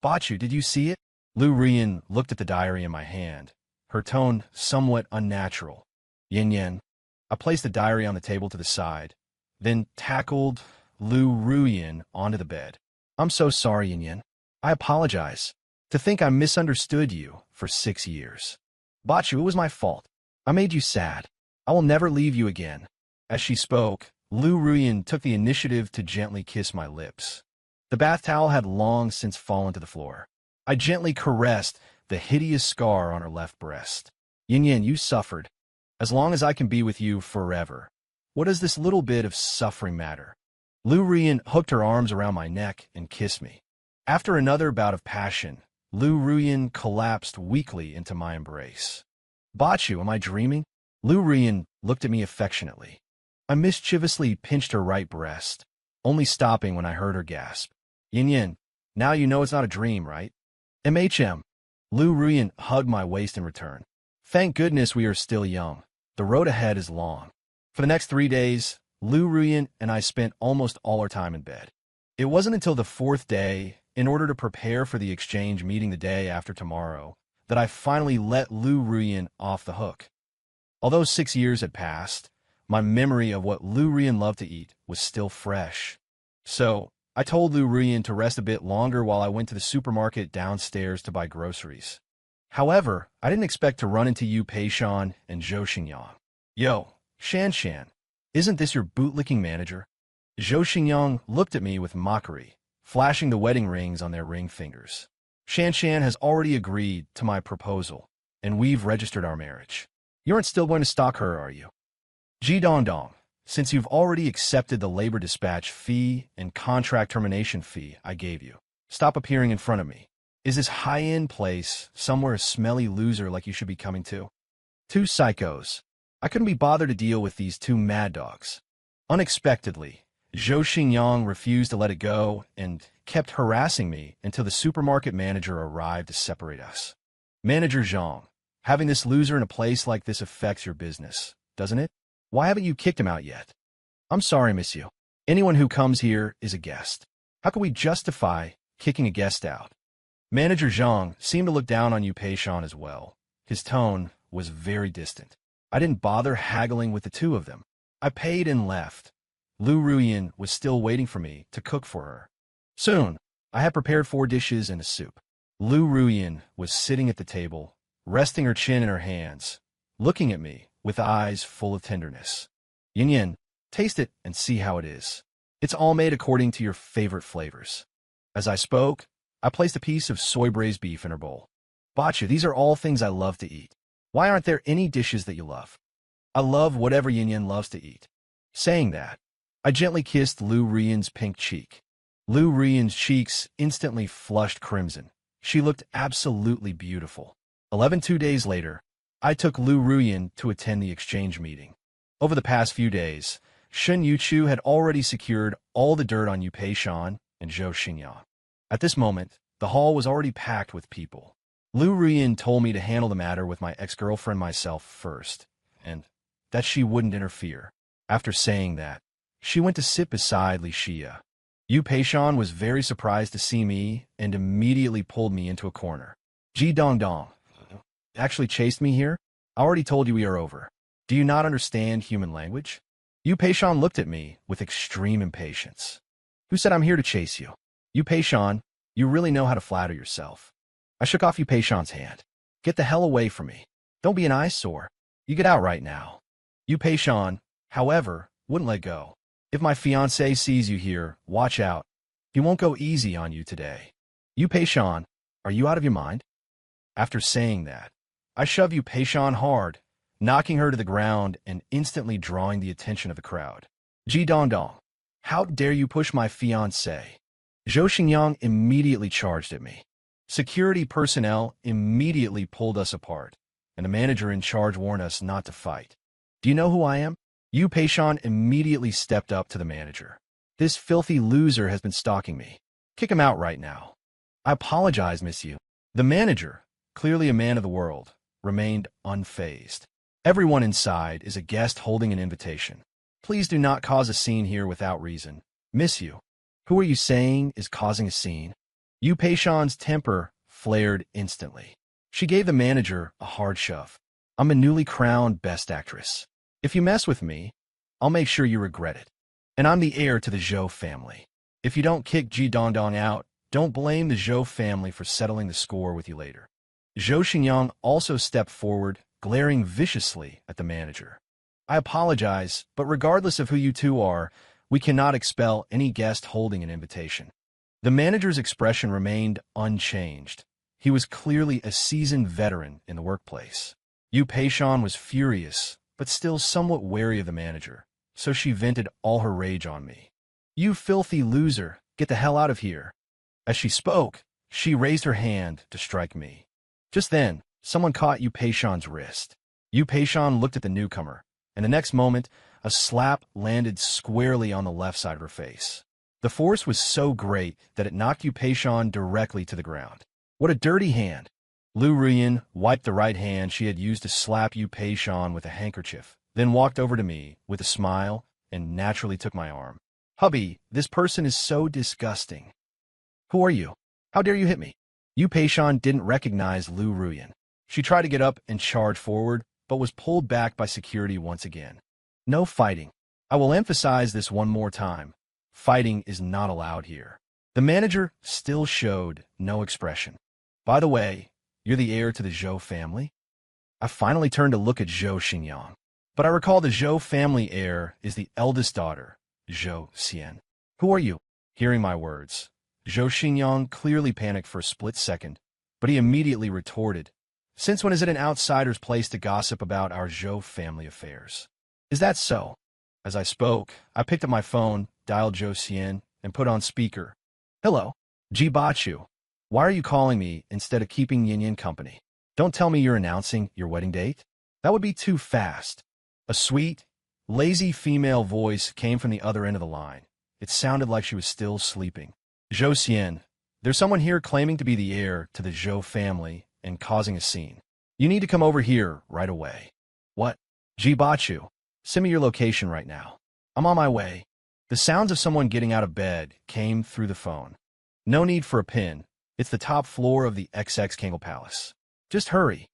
S1: Bachu, did you see it? Lu Ruyan looked at the diary in my hand, her tone somewhat unnatural. Yin Yin. I placed the diary on the table to the side, then tackled Lu Ruyan onto the bed. I'm so sorry, Yin Yin. I apologize. To think I misunderstood you for 6 years. Bachu, it was my fault. I made you sad. I will never leave you again. As she spoke, Lu Ruyan took the initiative to gently kiss my lips. The bath towel had long since fallen to the floor. I gently caressed the hideous scar on her left breast. Yin Yin, you suffered. As long as I can be with you forever. What does this little bit of suffering matter? Lu Ruyan hooked her arms around my neck and kissed me. After another bout of passion, Lu Ruyan collapsed weakly into my embrace. Bachu, am I dreaming? Lu Ruyan looked at me affectionately. I mischievously pinched her right breast, only stopping when I heard her gasp. Yin Yin, now you know it's not a dream, right? MHM. Lu Ruyan hugged my waist in return. Thank goodness we are still young. The road ahead is long. For the next 3 days, Lu Ruyan and I spent almost all our time in bed. It wasn't until the 4th day, in order to prepare for the exchange meeting the day after tomorrow, that I finally let Lu Ruyan off the hook. Although 6 years had passed, my memory of what Lu Ruyan loved to eat was still fresh. So, I told Lu Ruyan to rest a bit longer while I went to the supermarket downstairs to buy groceries. However, I didn't expect to run into Yu Pei-shan and Zhou Xingyang. Yo, Shan Shan, isn't this your bootlicking manager? Zhou Xingyang looked at me with mockery, flashing the wedding rings on their ring fingers. Shan Shan has already agreed to my proposal, and we've registered our marriage. You aren't still going to stalk her, are you? Ji Dongdong, since you've already accepted the labor dispatch fee and contract termination fee I gave you, stop appearing in front of me. Is this high-end place somewhere a smelly loser like you should be coming to? 2 psychos. I couldn't be bothered to deal with these 2 mad dogs. Unexpectedly, Zhou Xingyang refused to let it go and kept harassing me until the supermarket manager arrived to separate us. Manager Zhang, having this loser in a place like this affects your business, doesn't it? Why haven't you kicked him out yet? I'm sorry, monsieur. Anyone who comes here is a guest. How can we justify kicking a guest out? Manager Zhang seemed to look down on Yu Pei-shan as well. His tone was very distant. I didn't bother haggling with the 2 of them. I paid and left. Lu Ruyan was still waiting for me to cook for her. Soon, I had prepared 4 dishes and a soup. Lu Ruyan was sitting at the table, resting her chin in her hands, looking at me with eyes full of tenderness. Yin Yin, taste it and see how it is. It's all made according to your favorite flavors. As I spoke, I placed a piece of soy braised beef in her bowl. Bachu, these are all things I love to eat. Why aren't there any dishes that you love? I love whatever Yin Yin loves to eat. Saying that, I gently kissed Lu Ruyan's pink cheek. Lu Ruyan's cheeks instantly flushed crimson. She looked absolutely beautiful. 2 days later, I took Lu Ruyan to attend the exchange meeting. Over the past few days, Shun Yuchu had already secured all the dirt on Yu Pei-shan and Zhou Xingyang. At this moment, the hall was already packed with people. Lu Ruyin told me to handle the matter with my ex-girlfriend myself first, and that she wouldn't interfere. After saying that, she went to sit beside Li Xia. Yu Peishan was very surprised to see me and immediately pulled me into a corner. Ji Dongdong actually chased me here? I already told you we are over. Do you not understand human language? Yu Peishan looked at me with extreme impatience. Who said I'm here to chase you? Yu Peishan, you really know how to flatter yourself. I shook off Yu Peishan's hand. Get the hell away from me. Don't be an eyesore. You get out right now. Yu Peishan, however, wouldn't let go. If my fiancé sees you here, watch out. He won't go easy on you today. Yu Peishan, are you out of your mind? After saying that, I shoved Yu Peishan hard, knocking her to the ground and instantly drawing the attention of the crowd. Ji Dongdong, how dare you push my fiancé? Zhou Xingyang immediately charged at me. Security personnel immediately pulled us apart, and the manager in charge warned us not to fight. Do you know who I am? Yu Peishan immediately stepped up to the manager. This filthy loser has been stalking me. Kick him out right now. I apologize, Miss Yu. The manager, clearly a man of the world, remained unfazed. Everyone inside is a guest holding an invitation. Please do not cause a scene here without reason. Miss Yu, who are you saying is causing a scene? Yu Peishan's temper flared instantly. She gave the manager a hard shove. I'm a newly crowned Best Actress. If you mess with me, I'll make sure you regret it. And I'm the heir to the Zhou family. If you don't kick Ji Dongdong out, don't blame the Zhou family for settling the score with you later. Zhou Xingyang also stepped forward, glaring viciously at the manager. I apologize, but regardless of who you two are, we cannot expel any guest holding an invitation. The manager's expression remained unchanged. He was clearly a seasoned veteran in the workplace. Yu Peishan was furious, but still somewhat wary of the manager, so she vented all her rage on me. You filthy loser, get the hell out of here. As she spoke, she raised her hand to strike me. Just then, someone caught Yu Peishan's wrist. Yu Peishan looked at the newcomer, and the next moment, a slap landed squarely on the left side of her face. The force was so great that it knocked Yu Peishan directly to the ground. What a dirty hand! Lu Ruyin wiped the right hand she had used to slap Yu Peishan with a handkerchief, then walked over to me with a smile and naturally took my arm. Hubby, this person is so disgusting. Who are you? How dare you hit me? Yu Peishan didn't recognize Lu Ruyin. She tried to get up and charge forward, but was pulled back by security once again. No fighting. I will emphasize this one more time. Fighting is not allowed here. The manager still showed no expression. By the way, you're the heir to the Zhou family? I finally turned to look at Zhou Xingyang. But I recall the Zhou family heir is the eldest daughter, Zhou Xian. Who are you? Hearing my words, Zhou Xingyang clearly panicked for a split second, but he immediately retorted, Since when is it an outsider's place to gossip about our Zhou family affairs? Is that so? As I spoke, I picked up my phone, dialed Zhou Xian, and put on speaker. Hello, Ji Bachu. Why are you calling me instead of keeping Yin Yin company? Don't tell me you're announcing your wedding date. That would be too fast. A sweet, lazy female voice came from the other end of the line. It sounded like she was still sleeping. Zhou Xian, there's someone here claiming to be the heir to the Zhou family and causing a scene. You need to come over here right away. What? Ji Bachu, send me your location right now. I'm on my way. The sounds of someone getting out of bed came through the phone. No need for a pin. It's the top floor of the XX Kangle Palace. Just hurry.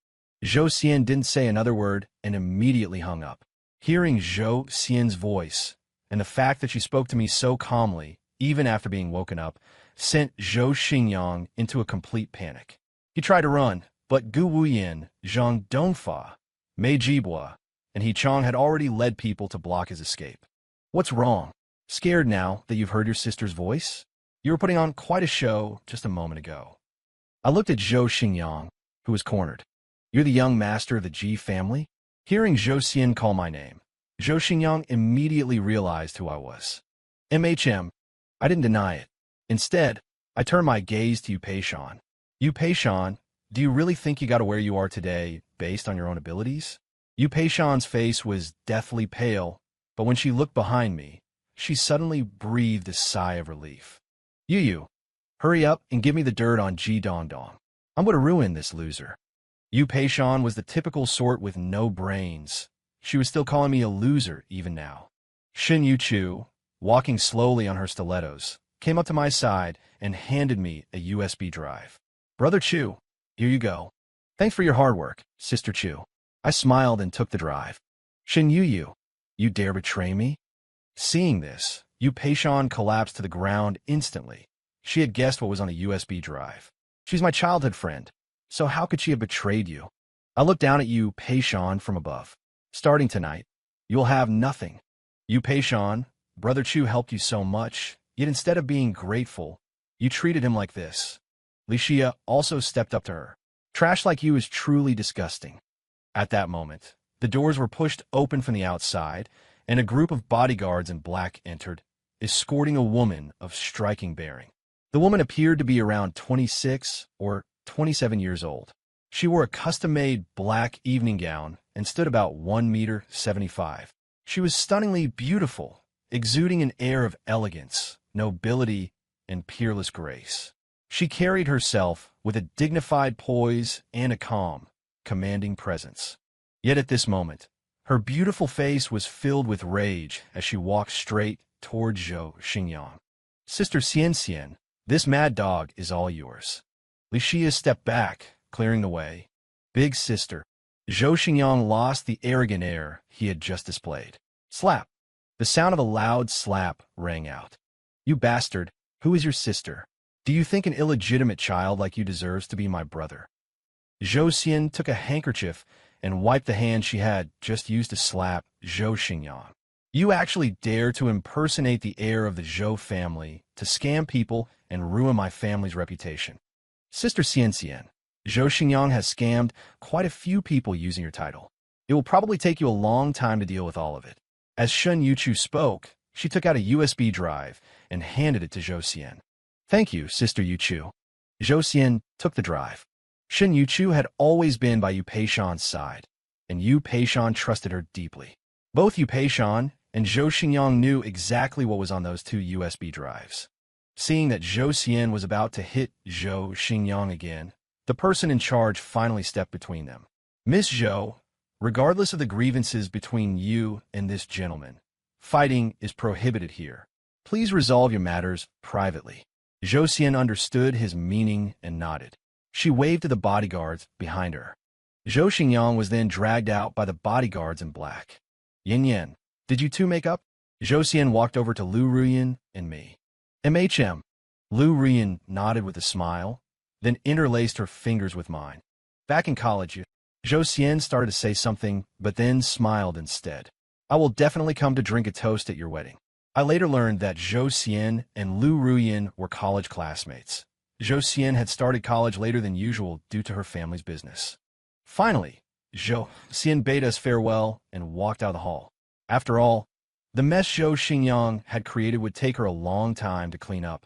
S1: Zhou Xian didn't say another word and immediately hung up. Hearing Zhou Xian's voice, and the fact that she spoke to me so calmly, even after being woken up, sent Zhou Xingyang into a complete panic. He tried to run, but Gu Wuyin, Zhang Dongfa, Mei Jibua, and He Chong had already led people to block his escape. What's wrong? Scared now that you've heard your sister's voice? You were putting on quite a show just a moment ago. I looked at Zhou Xingyang, who was cornered. You're the young master of the Ji family? Hearing Zhou Xian call my name, Zhou Xingyang immediately realized who I was. MHM. I didn't deny it. Instead, I turned my gaze to Yu Peishan. Yu Peishan, do you really think you got to where you are today based on your own abilities? Yu Peishan's face was deathly pale, but when she looked behind me, she suddenly breathed a sigh of relief. Yu, hurry up and give me the dirt on Ji Dongdong. I'm going to ruin this loser. Yu Peishan was the typical sort with no brains. She was still calling me a loser even now. Shin Yu Chu, walking slowly on her stilettos, came up to my side and handed me a USB drive. Brother Chu, here you go. Thanks for your hard work, Sister Chu. I smiled and took the drive. Shin Yu, you dare betray me? Seeing this, Yu Peishan collapsed to the ground instantly. She had guessed what was on a USB drive. She's my childhood friend, so how could she have betrayed you? I looked down at Yu Peishan from above. Starting tonight, you'll have nothing. Yu Peishan, Brother Chu helped you so much, yet instead of being grateful, you treated him like this. Li Xia also stepped up to her. Trash like you is truly disgusting. At that moment, the doors were pushed open from the outside, and a group of bodyguards in black entered, escorting a woman of striking bearing. The woman appeared to be around 26 or 27 years old. She wore a custom-made black evening gown and stood about 1.75 meters. She was stunningly beautiful, exuding an air of elegance, nobility, and peerless grace. She carried herself with a dignified poise and a calm, commanding presence. Yet at this moment, her beautiful face was filled with rage as she walked straight toward Zhou Xingyang. Sister Xian, this mad dog is all yours. Li Xia stepped back, clearing the way. Big sister. Zhou Xingyang lost the arrogant air he had just displayed. Slap. The sound of a loud slap rang out. You bastard, who is your sister? Do you think an illegitimate child like you deserves to be my brother? Zhou Xian took a handkerchief and wiped the hand she had just used to slap Zhou Xingyang. You actually dare to impersonate the heir of the Zhou family, to scam people and ruin my family's reputation. Sister Xian, Zhou Xingyang has scammed quite a few people using your title. It will probably take you a long time to deal with all of it. As Shen Yuchu spoke, she took out a USB drive and handed it to Zhou Xian. Thank you, Sister Yuchu. Zhou Xian took the drive. Shen Yuchu had always been by Yu Peishan's side, and Yu Peishan trusted her deeply. Both Yu Peishan and Zhou Xingyang knew exactly what was on those two USB drives. Seeing that Zhou Xian was about to hit Zhou Xingyang again, the person in charge finally stepped between them. Miss Zhou, regardless of the grievances between you and this gentleman, fighting is prohibited here. Please resolve your matters privately. Zhou Xian understood his meaning and nodded. She waved to the bodyguards behind her. Zhou Xingyang was then dragged out by the bodyguards in black. Yin, did you two make up? Zhou Xian walked over to Lu Ruyan and me. MHM. Lu Ruyan nodded with a smile, then interlaced her fingers with mine. Back in college, Zhou Xian started to say something, but then smiled instead. I will definitely come to drink a toast at your wedding. I later learned that Zhou Xian and Lu Ruyan were college classmates. Zhou Xian had started college later than usual due to her family's business. Finally, Zhou Xian bade us farewell and walked out of the hall. After all, the mess Zhou Xingyang had created would take her a long time to clean up.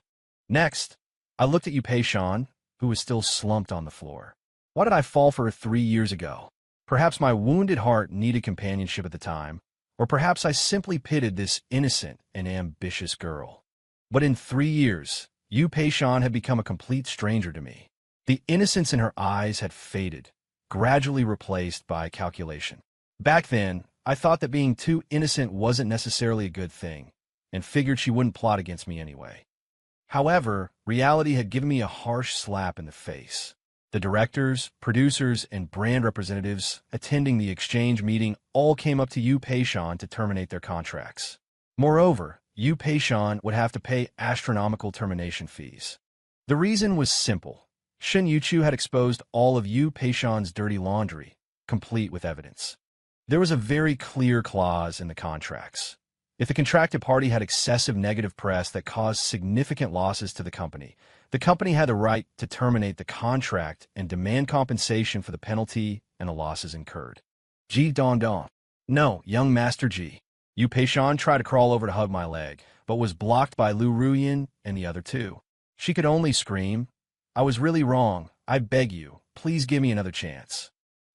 S1: Next, I looked at Yu Peishan, who was still slumped on the floor. Why did I fall for her 3 years ago? Perhaps my wounded heart needed companionship at the time, or perhaps I simply pitied this innocent and ambitious girl. But in 3 years, Yu Peishan had become a complete stranger to me. The innocence in her eyes had faded, gradually replaced by calculation. Back then, I thought that being too innocent wasn't necessarily a good thing, and figured she wouldn't plot against me anyway. However, reality had given me a harsh slap in the face. The directors, producers, and brand representatives attending the exchange meeting all came up to Yu Peishan to terminate their contracts. Moreover, Yu Peishan would have to pay astronomical termination fees. The reason was simple. Shen Yuchu had exposed all of Yu Peishan's dirty laundry, complete with evidence. There was a very clear clause in the contracts. If the contracted party had excessive negative press that caused significant losses to the company had the right to terminate the contract and demand compensation for the penalty and the losses incurred. Ji Dong. No, young Master Ji. Yu Peishan tried to crawl over to hug my leg, but was blocked by Lu Ruyan and the other two. She could only scream, I was really wrong. I beg you, please give me another chance.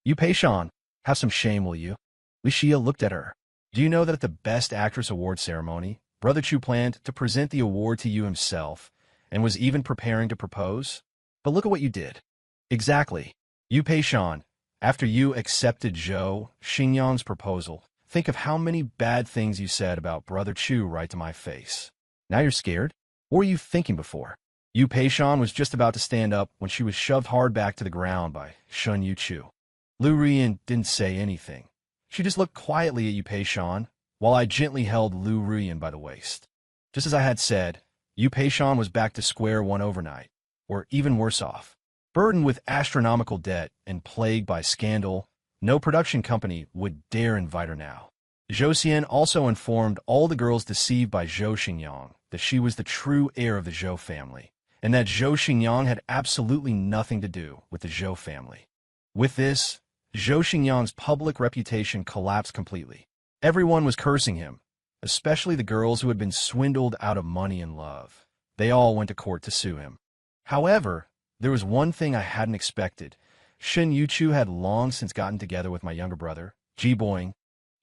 S1: Yu Peishan, have some shame, will you? Li Xia looked at her. Do you know that at the Best Actress Award ceremony, Brother Chu planned to present the award to you himself, and was even preparing to propose? But look at what you did. Exactly. Yu Pei-shan, after you accepted Zhou Xingyang's proposal, think of how many bad things you said about Brother Chu right to my face. Now you're scared? What were you thinking before? Yu Pei-shan was just about to stand up when she was shoved hard back to the ground by Shun Yu Chu. Lu Ruyan didn't say anything. She just looked quietly at Yu Pei-shan, while I gently held Lu Ruyan by the waist. Just as I had said, Yu Pei-shan was back to square one overnight, or even worse off. Burdened with astronomical debt and plagued by scandal, no production company would dare invite her now. Zhou Xian also informed all the girls deceived by Zhou Xingyang that she was the true heir of the Zhou family, and that Zhou Xingyang had absolutely nothing to do with the Zhou family. With this, Zhou Xingyang's public reputation collapsed completely. Everyone was cursing him, especially the girls who had been swindled out of money and love. They all went to court to sue him. However, there was one thing I hadn't expected. Shin Yuchu had long since gotten together with my younger brother, Ji Boing.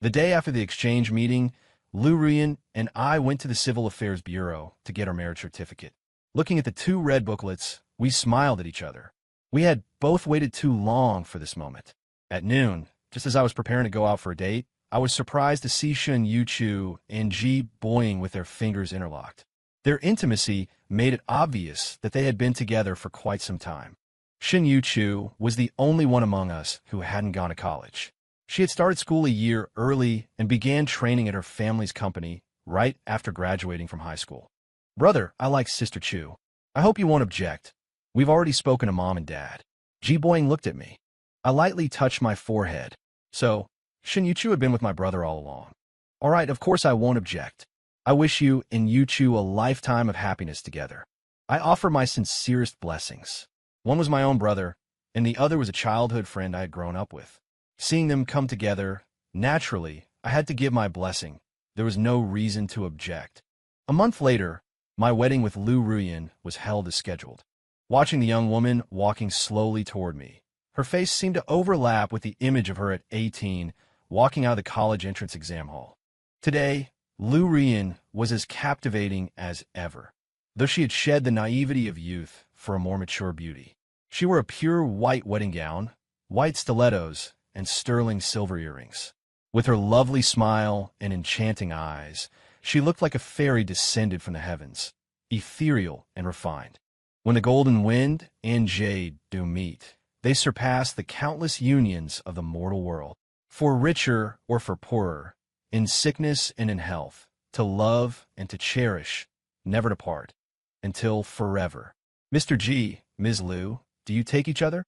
S1: The day after the exchange meeting, Lu Ruyan and I went to the Civil Affairs Bureau to get our marriage certificate. Looking at the two red booklets, we smiled at each other. We had both waited too long for this moment. At noon, just as I was preparing to go out for a date, I was surprised to see Shin Yuchu and Ji Boing with their fingers interlocked. Their intimacy made it obvious that they had been together for quite some time. Shin Yuchu was the only one among us who hadn't gone to college. She had started school a year early and began training at her family's company right after graduating from high school. Brother, I like Sister Chu. I hope you won't object. We've already spoken to Mom and Dad. Ji Boing looked at me. I lightly touched my forehead. So, Shin Yuchu had been with my brother all along. All right, of course I won't object. I wish you and Yuchu a lifetime of happiness together. I offer my sincerest blessings. One was my own brother, and the other was a childhood friend I had grown up with. Seeing them come together, naturally, I had to give my blessing. There was no reason to object. A month later, my wedding with Lu Ruyan was held as scheduled. Watching the young woman walking slowly toward me, her face seemed to overlap with the image of her at 18, walking out of the college entrance exam hall. Today, Lu Ruyan was as captivating as ever, though she had shed the naivety of youth for a more mature beauty. She wore a pure white wedding gown, white stilettos, and sterling silver earrings. With her lovely smile and enchanting eyes, she looked like a fairy descended from the heavens, ethereal and refined. When the golden wind and jade do meet, they surpass the countless unions of the mortal world. For richer or for poorer, in sickness and in health, to love and to cherish, never to part, until forever. Mr. G, Ms. Lu, do you take each other?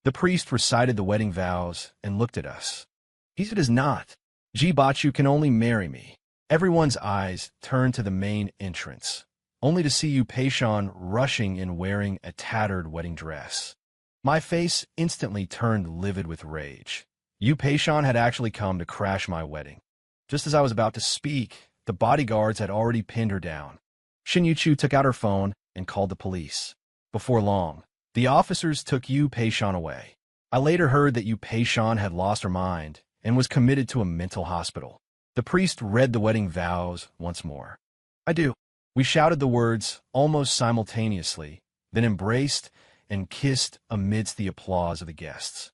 S1: The priest recited the wedding vows and looked at us. He does not. Ji Bachu can only marry me. Everyone's eyes turned to the main entrance, only to see Yu Pei-shan rushing in wearing a tattered wedding dress. My face instantly turned livid with rage. Yu Pei-shan had actually come to crash my wedding. Just as I was about to speak, the bodyguards had already pinned her down. Shin Yuchu took out her phone and called the police. Before long, the officers took Yu Pei-shan away. I later heard that Yu Pei-shan had lost her mind and was committed to a mental hospital. The priest read the wedding vows once more. I do. We shouted the words almost simultaneously, then embraced and kissed amidst the applause of the guests.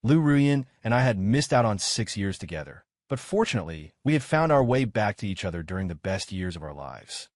S1: Lu Ruyan and I had missed out on 6 years together, but fortunately, we had found our way back to each other during the best years of our lives.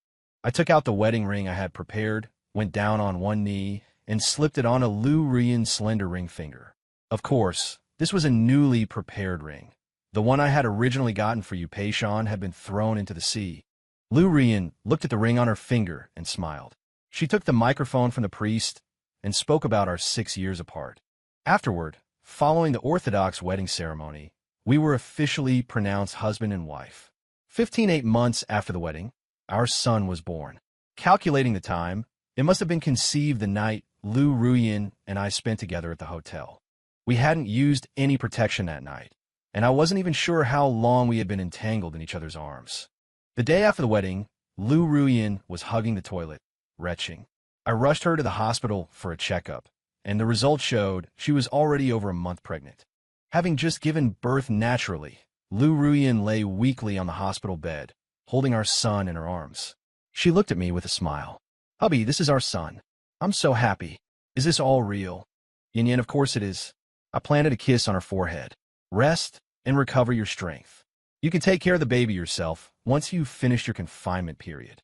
S1: I took out the wedding ring I had prepared, went down on one knee, and slipped it on a Lu Ruyan's slender ring finger. Of course, this was a newly prepared ring. The one I had originally gotten for Yu Pei-shan had been thrown into the sea. Lu Ruyan looked at the ring on her finger and smiled. She took the microphone from the priest and spoke about our 6 years apart. Afterward, following the Orthodox wedding ceremony, we were officially pronounced husband and wife. 15 months after the wedding, our son was born. Calculating the time, it must have been conceived the night Lu Ruyan and I spent together at the hotel. We hadn't used any protection that night, and I wasn't even sure how long we had been entangled in each other's arms. The day after the wedding, Lu Ruyan was hugging the toilet, retching. I rushed her to the hospital for a checkup, and the results showed she was already over a month pregnant. Having just given birth naturally, Lu Ruyan lay weakly on the hospital bed, holding our son in her arms. She looked at me with a smile. Hubby, this is our son. I'm so happy. Is this all real? Yin Yin, of course it is. I planted a kiss on her forehead. Rest and recover your strength. You can take care of the baby yourself once you've finished your confinement period.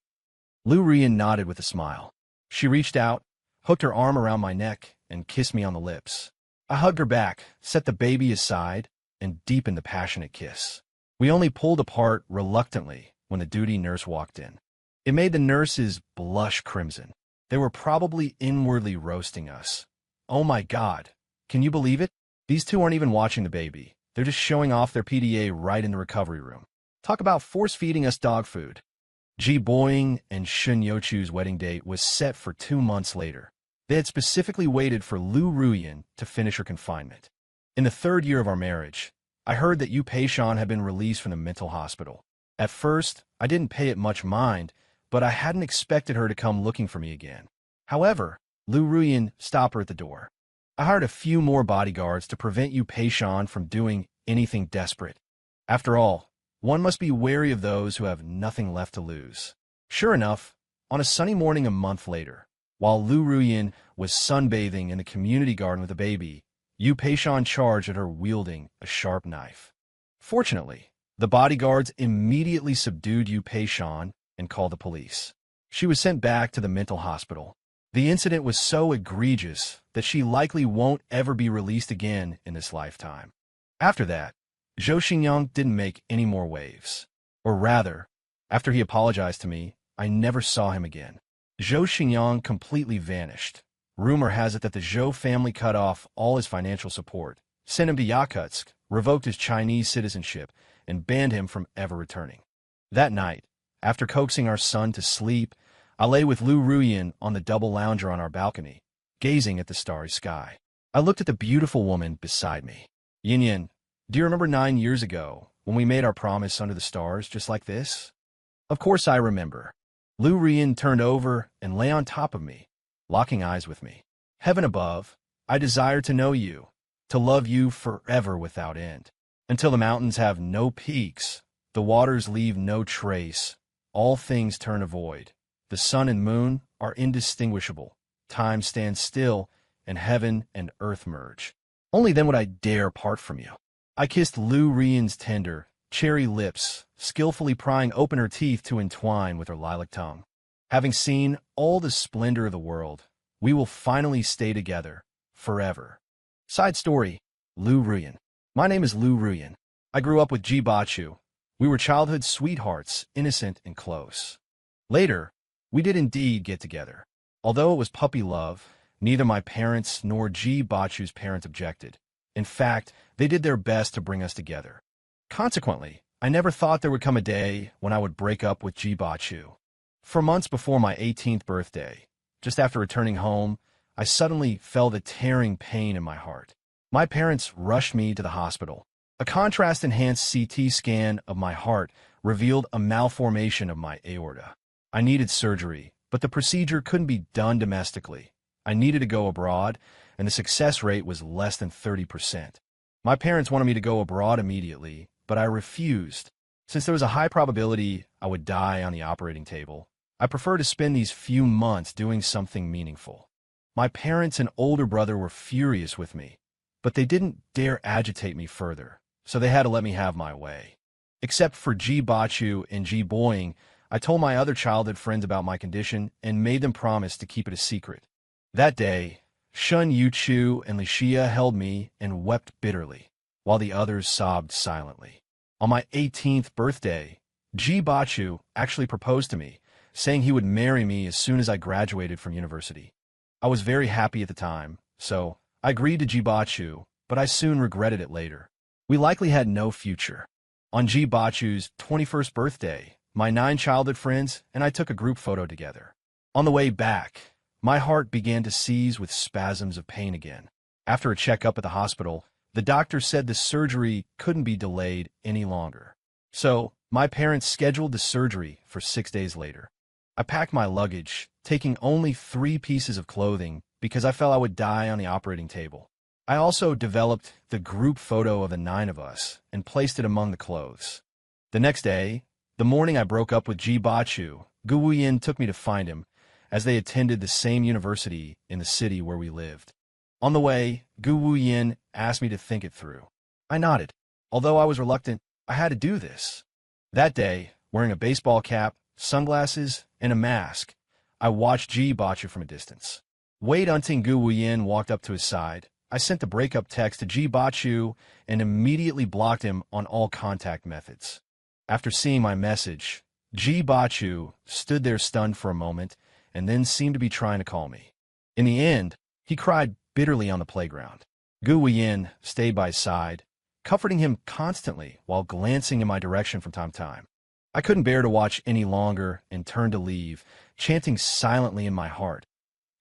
S1: Lu Rian nodded with a smile. She reached out, hooked her arm around my neck, and kissed me on the lips. I hugged her back, set the baby aside, and deepened the passionate kiss. We only pulled apart reluctantly when the duty nurse walked in. It made the nurses blush crimson. They were probably inwardly roasting us. Oh my God, can you believe it? These two aren't even watching the baby. They're just showing off their PDA right in the recovery room. Talk about force-feeding us dog food. Ji Boying and Shun Yochu's wedding date was set for 2 months later. They had specifically waited for Lu Ruyan to finish her confinement. In the 3rd year of our marriage, I heard that Yu Peishan had been released from the mental hospital. At first, I didn't pay it much mind, but I hadn't expected her to come looking for me again. However, Lu Ruyan stopped her at the door. I hired a few more bodyguards to prevent Yu Peishan from doing anything desperate. After all, one must be wary of those who have nothing left to lose. Sure enough, on a sunny morning a month later, while Lu Ruyan was sunbathing in the community garden with a baby, Yu Peishan charged at her wielding a sharp knife. Fortunately, the bodyguards immediately subdued Yu Peishan and called the police. She was sent back to the mental hospital. The incident was so egregious that she likely won't ever be released again in this lifetime. After that, Zhou Xingyang didn't make any more waves. Or rather, after he apologized to me, I never saw him again. Zhou Xingyang completely vanished. Rumor has it that the Zhou family cut off all his financial support, sent him to Yakutsk, revoked his Chinese citizenship, and banned him from ever returning. That night, after coaxing our son to sleep, I lay with Lu Ruyan on the double lounger on our balcony, gazing at the starry sky. I looked at the beautiful woman beside me. Yin Yin, do you remember 9 years ago when we made our promise under the stars just like this? Of course I remember. Lu Ruyan turned over and lay on top of me, locking eyes with me. Heaven above, I desire to know you, to love you forever without end. Until the mountains have no peaks, the waters leave no trace, all things turn to void. The sun and moon are indistinguishable. Time stands still, and heaven and earth merge. Only then would I dare part from you. I kissed Lu Ruyan's tender, cherry lips, skillfully prying open her teeth to entwine with her lilac tongue. Having seen all the splendor of the world, we will finally stay together, forever. Side story, Lu Ruyan. My name is Lu Ruyan. I grew up with Ji Bachu. We were childhood sweethearts, innocent and close. Later, we did indeed get together. Although it was puppy love, neither my parents nor Ji Bachu's parents objected. In fact, they did their best to bring us together. Consequently, I never thought there would come a day when I would break up with Ji Bachu. For months before my 18th birthday, just after returning home, I suddenly felt a tearing pain in my heart. My parents rushed me to the hospital. A contrast-enhanced CT scan of my heart revealed a malformation of my aorta. I needed surgery, but the procedure couldn't be done domestically. I needed to go abroad, and the success rate was less than 30%. My parents wanted me to go abroad immediately, but I refused. Since there was a high probability I would die on the operating table, I preferred to spend these few months doing something meaningful. My parents and older brother were furious with me, but they didn't dare agitate me further, so they had to let me have my way. Except for Ji Bachu and Ji Boying, I told my other childhood friends about my condition and made them promise to keep it a secret. That day, Shun Yuchu and Lixia held me and wept bitterly, while the others sobbed silently. On my 18th birthday, Ji Bachu actually proposed to me, saying he would marry me as soon as I graduated from university. I was very happy at the time, so I agreed to Ji Bachu, but I soon regretted it later. We likely had no future. On Ji Bachu's 21st birthday, my 9 childhood friends and I took a group photo together. On the way back, my heart began to seize with spasms of pain again. After a checkup at the hospital, the doctor said the surgery couldn't be delayed any longer. So, my parents scheduled the surgery for 6 days later. I packed my luggage, taking only 3 pieces of clothing because I felt I would die on the operating table. I also developed the group photo of the 9 of us and placed it among the clothes. The next day, the morning I broke up with Ji Bachu, Gu Wuyin took me to find him, as they attended the same university in the city where we lived. On the way, Gu Wuyin asked me to think it through. I nodded. Although I was reluctant, I had to do this. That day, wearing a baseball cap, sunglasses, and a mask, I watched Ji Bachu from a distance. Wait until Gu Wuyin walked up to his side. I sent the breakup text to Ji Bachu and immediately blocked him on all contact methods. After seeing my message, Ji Bachu stood there stunned for a moment and then seemed to be trying to call me. In the end, he cried bitterly on the playground. Gu Wuyin stayed by his side, comforting him constantly while glancing in my direction from time to time. I couldn't bear to watch any longer and turned to leave, chanting silently in my heart,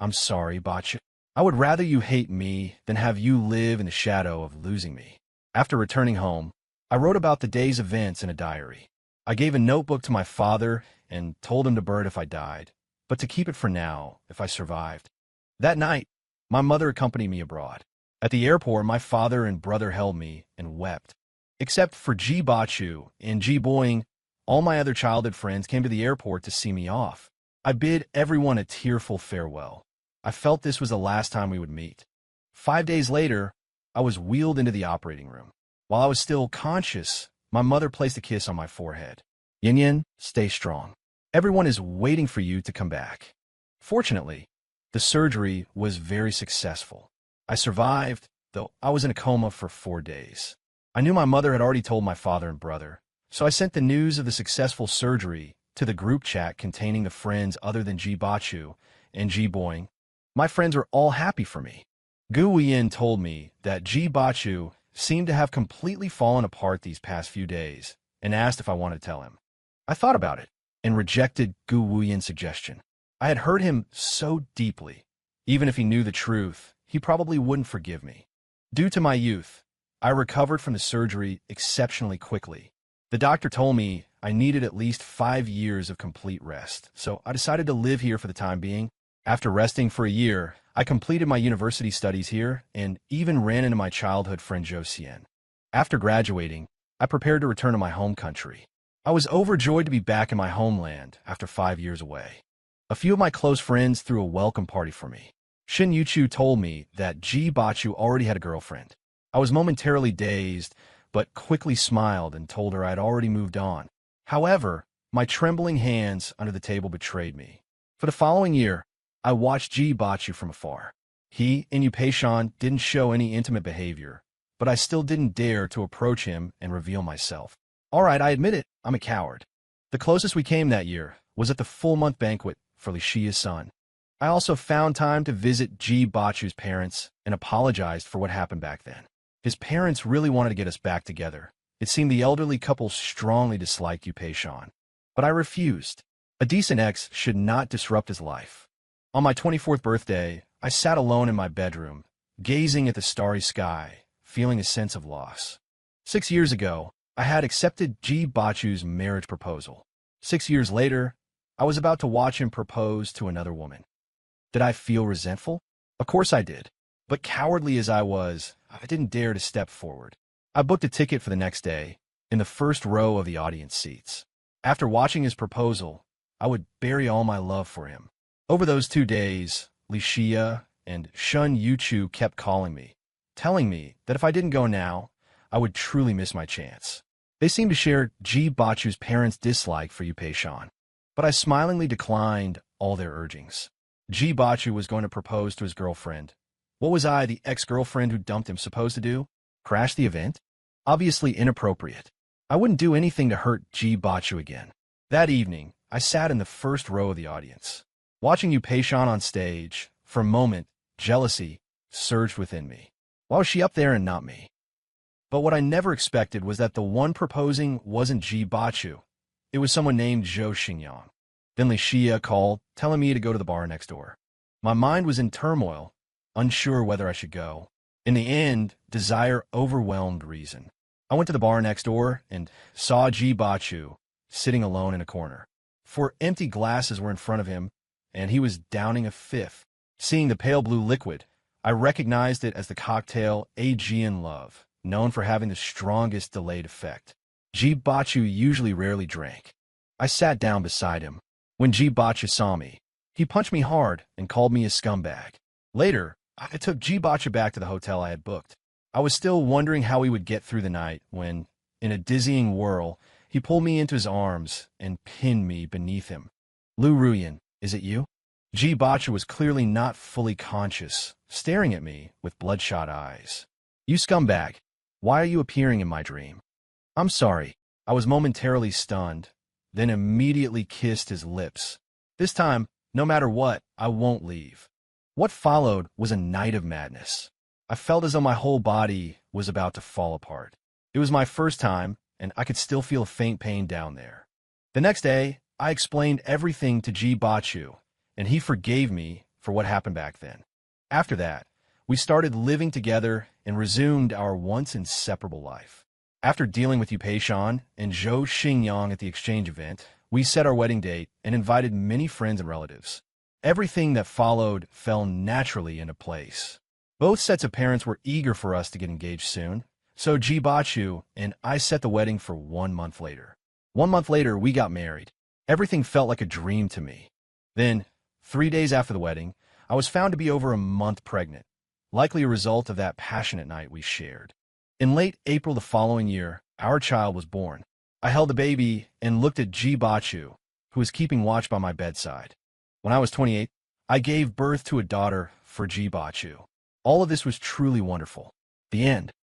S1: "I'm sorry, Bachu. I would rather you hate me than have you live in the shadow of losing me." After returning home, I wrote about the day's events in a diary. I gave a notebook to my father and told him to burn it if I died, but to keep it for now if I survived. That night, my mother accompanied me abroad. At the airport, my father and brother held me and wept. Except for Ji Bachu and Ji Boing, all my other childhood friends came to the airport to see me off. I bid everyone a tearful farewell. I felt this was the last time we would meet. 5 days later, I was wheeled into the operating room. While I was still conscious, my mother placed a kiss on my forehead. "Yin Yin, stay strong. Everyone is waiting for you to come back." Fortunately, the surgery was very successful. I survived, though I was in a coma for 4 days. I knew my mother had already told my father and brother, so I sent the news of the successful surgery to the group chat containing the friends other than Ji Bachu and Ji Boing. My friends were all happy for me. Gu Wuyin told me that Ji Bachu seemed to have completely fallen apart these past few days and asked if I wanted to tell him. I thought about it and rejected Gu Wuyin's suggestion. I had hurt him so deeply. Even if he knew the truth, he probably wouldn't forgive me. Due to my youth, I recovered from the surgery exceptionally quickly. The doctor told me I needed at least 5 years of complete rest, so I decided to live here for the time being. After resting for a year, I completed my university studies here and even ran into my childhood friend Zhou Xian. After graduating, I prepared to return to my home country. I was overjoyed to be back in my homeland after 5 years away. A few of my close friends threw a welcome party for me. Shin Yuchu told me that Ji Bachu already had a girlfriend. I was momentarily dazed, but quickly smiled and told her I had already moved on. However, my trembling hands under the table betrayed me. For the following year, I watched Ji Bachu from afar. He and Yu Peishan didn't show any intimate behavior, but I still didn't dare to approach him and reveal myself. All right, I admit it, I'm a coward. The closest we came that year was at the full-month banquet for Li Xia's son. I also found time to visit Ji Bachu's parents and apologized for what happened back then. His parents really wanted to get us back together. It seemed the elderly couple strongly disliked Yu Peishan, but I refused. A decent ex should not disrupt his life. On my 24th birthday, I sat alone in my bedroom, gazing at the starry sky, feeling a sense of loss. 6 years ago, I had accepted Ji Bachu's marriage proposal. 6 years later, I was about to watch him propose to another woman. Did I feel resentful? Of course I did. But cowardly as I was, I didn't dare to step forward. I booked a ticket for the next day, in the first row of the audience seats. After watching his proposal, I would bury all my love for him. Over those 2 days, Li Xia and Shun Yuchu kept calling me, telling me that if I didn't go now, I would truly miss my chance. They seemed to share Ji Bachu's parents' dislike for Yu Peishan, but I smilingly declined all their urgings. Ji Bachu was going to propose to his girlfriend. What was I, the ex-girlfriend who dumped him, supposed to do? Crash the event? Obviously inappropriate. I wouldn't do anything to hurt Ji Bachu again. That evening, I sat in the first row of the audience. Watching Yu Peishan on stage, for a moment, jealousy surged within me. Why was she up there and not me? But what I never expected was that the one proposing wasn't Ji Bachu. It was someone named Zhou Xingyang. Then Li Xia called, telling me to go to the bar next door. My mind was in turmoil, unsure whether I should go. In the end, desire overwhelmed reason. I went to the bar next door and saw Ji Bachu sitting alone in a corner. 4 empty glasses were in front of him, and he was downing a 5th. Seeing the pale blue liquid, I recognized it as the cocktail Aegean Love, known for having the strongest delayed effect. Ji Bachu usually rarely drank. I sat down beside him. When Ji Bachu saw me, he punched me hard and called me a scumbag. Later, I took Jibacha back to the hotel I had booked. I was still wondering how we would get through the night when, in a dizzying whirl, he pulled me into his arms and pinned me beneath him. Lu Ruyan, is it you? Jibacha was clearly not fully conscious, staring at me with bloodshot eyes. You scumbag. Why are you appearing in my dream? I'm sorry. I was momentarily stunned, then immediately kissed his lips. This time, no matter what, I won't leave. What followed was a night of madness. I felt as though my whole body was about to fall apart. It was my first time, and I could still feel a faint pain down there. The next day, I explained everything to Ji Bachu, and he forgave me for what happened back then. After that, we started living together and resumed our once inseparable life. After dealing with Yu Shan and Zhou Xingyang at the exchange event, we set our wedding date and invited many friends and relatives. Everything that followed fell naturally into place. Both sets of parents were eager for us to get engaged soon, so Ji Bachu and I set the wedding for 1 month later. 1 month later, we got married. Everything felt like a dream to me. Then, 3 days after the wedding, I was found to be over a month pregnant, likely a result of that passionate night we shared. In late April the following year, our child was born. I held the baby and looked at Ji Bachu, who was keeping watch by my bedside. When I was 28, I gave birth to a daughter for Ji Bachu. All of this was truly wonderful. The end.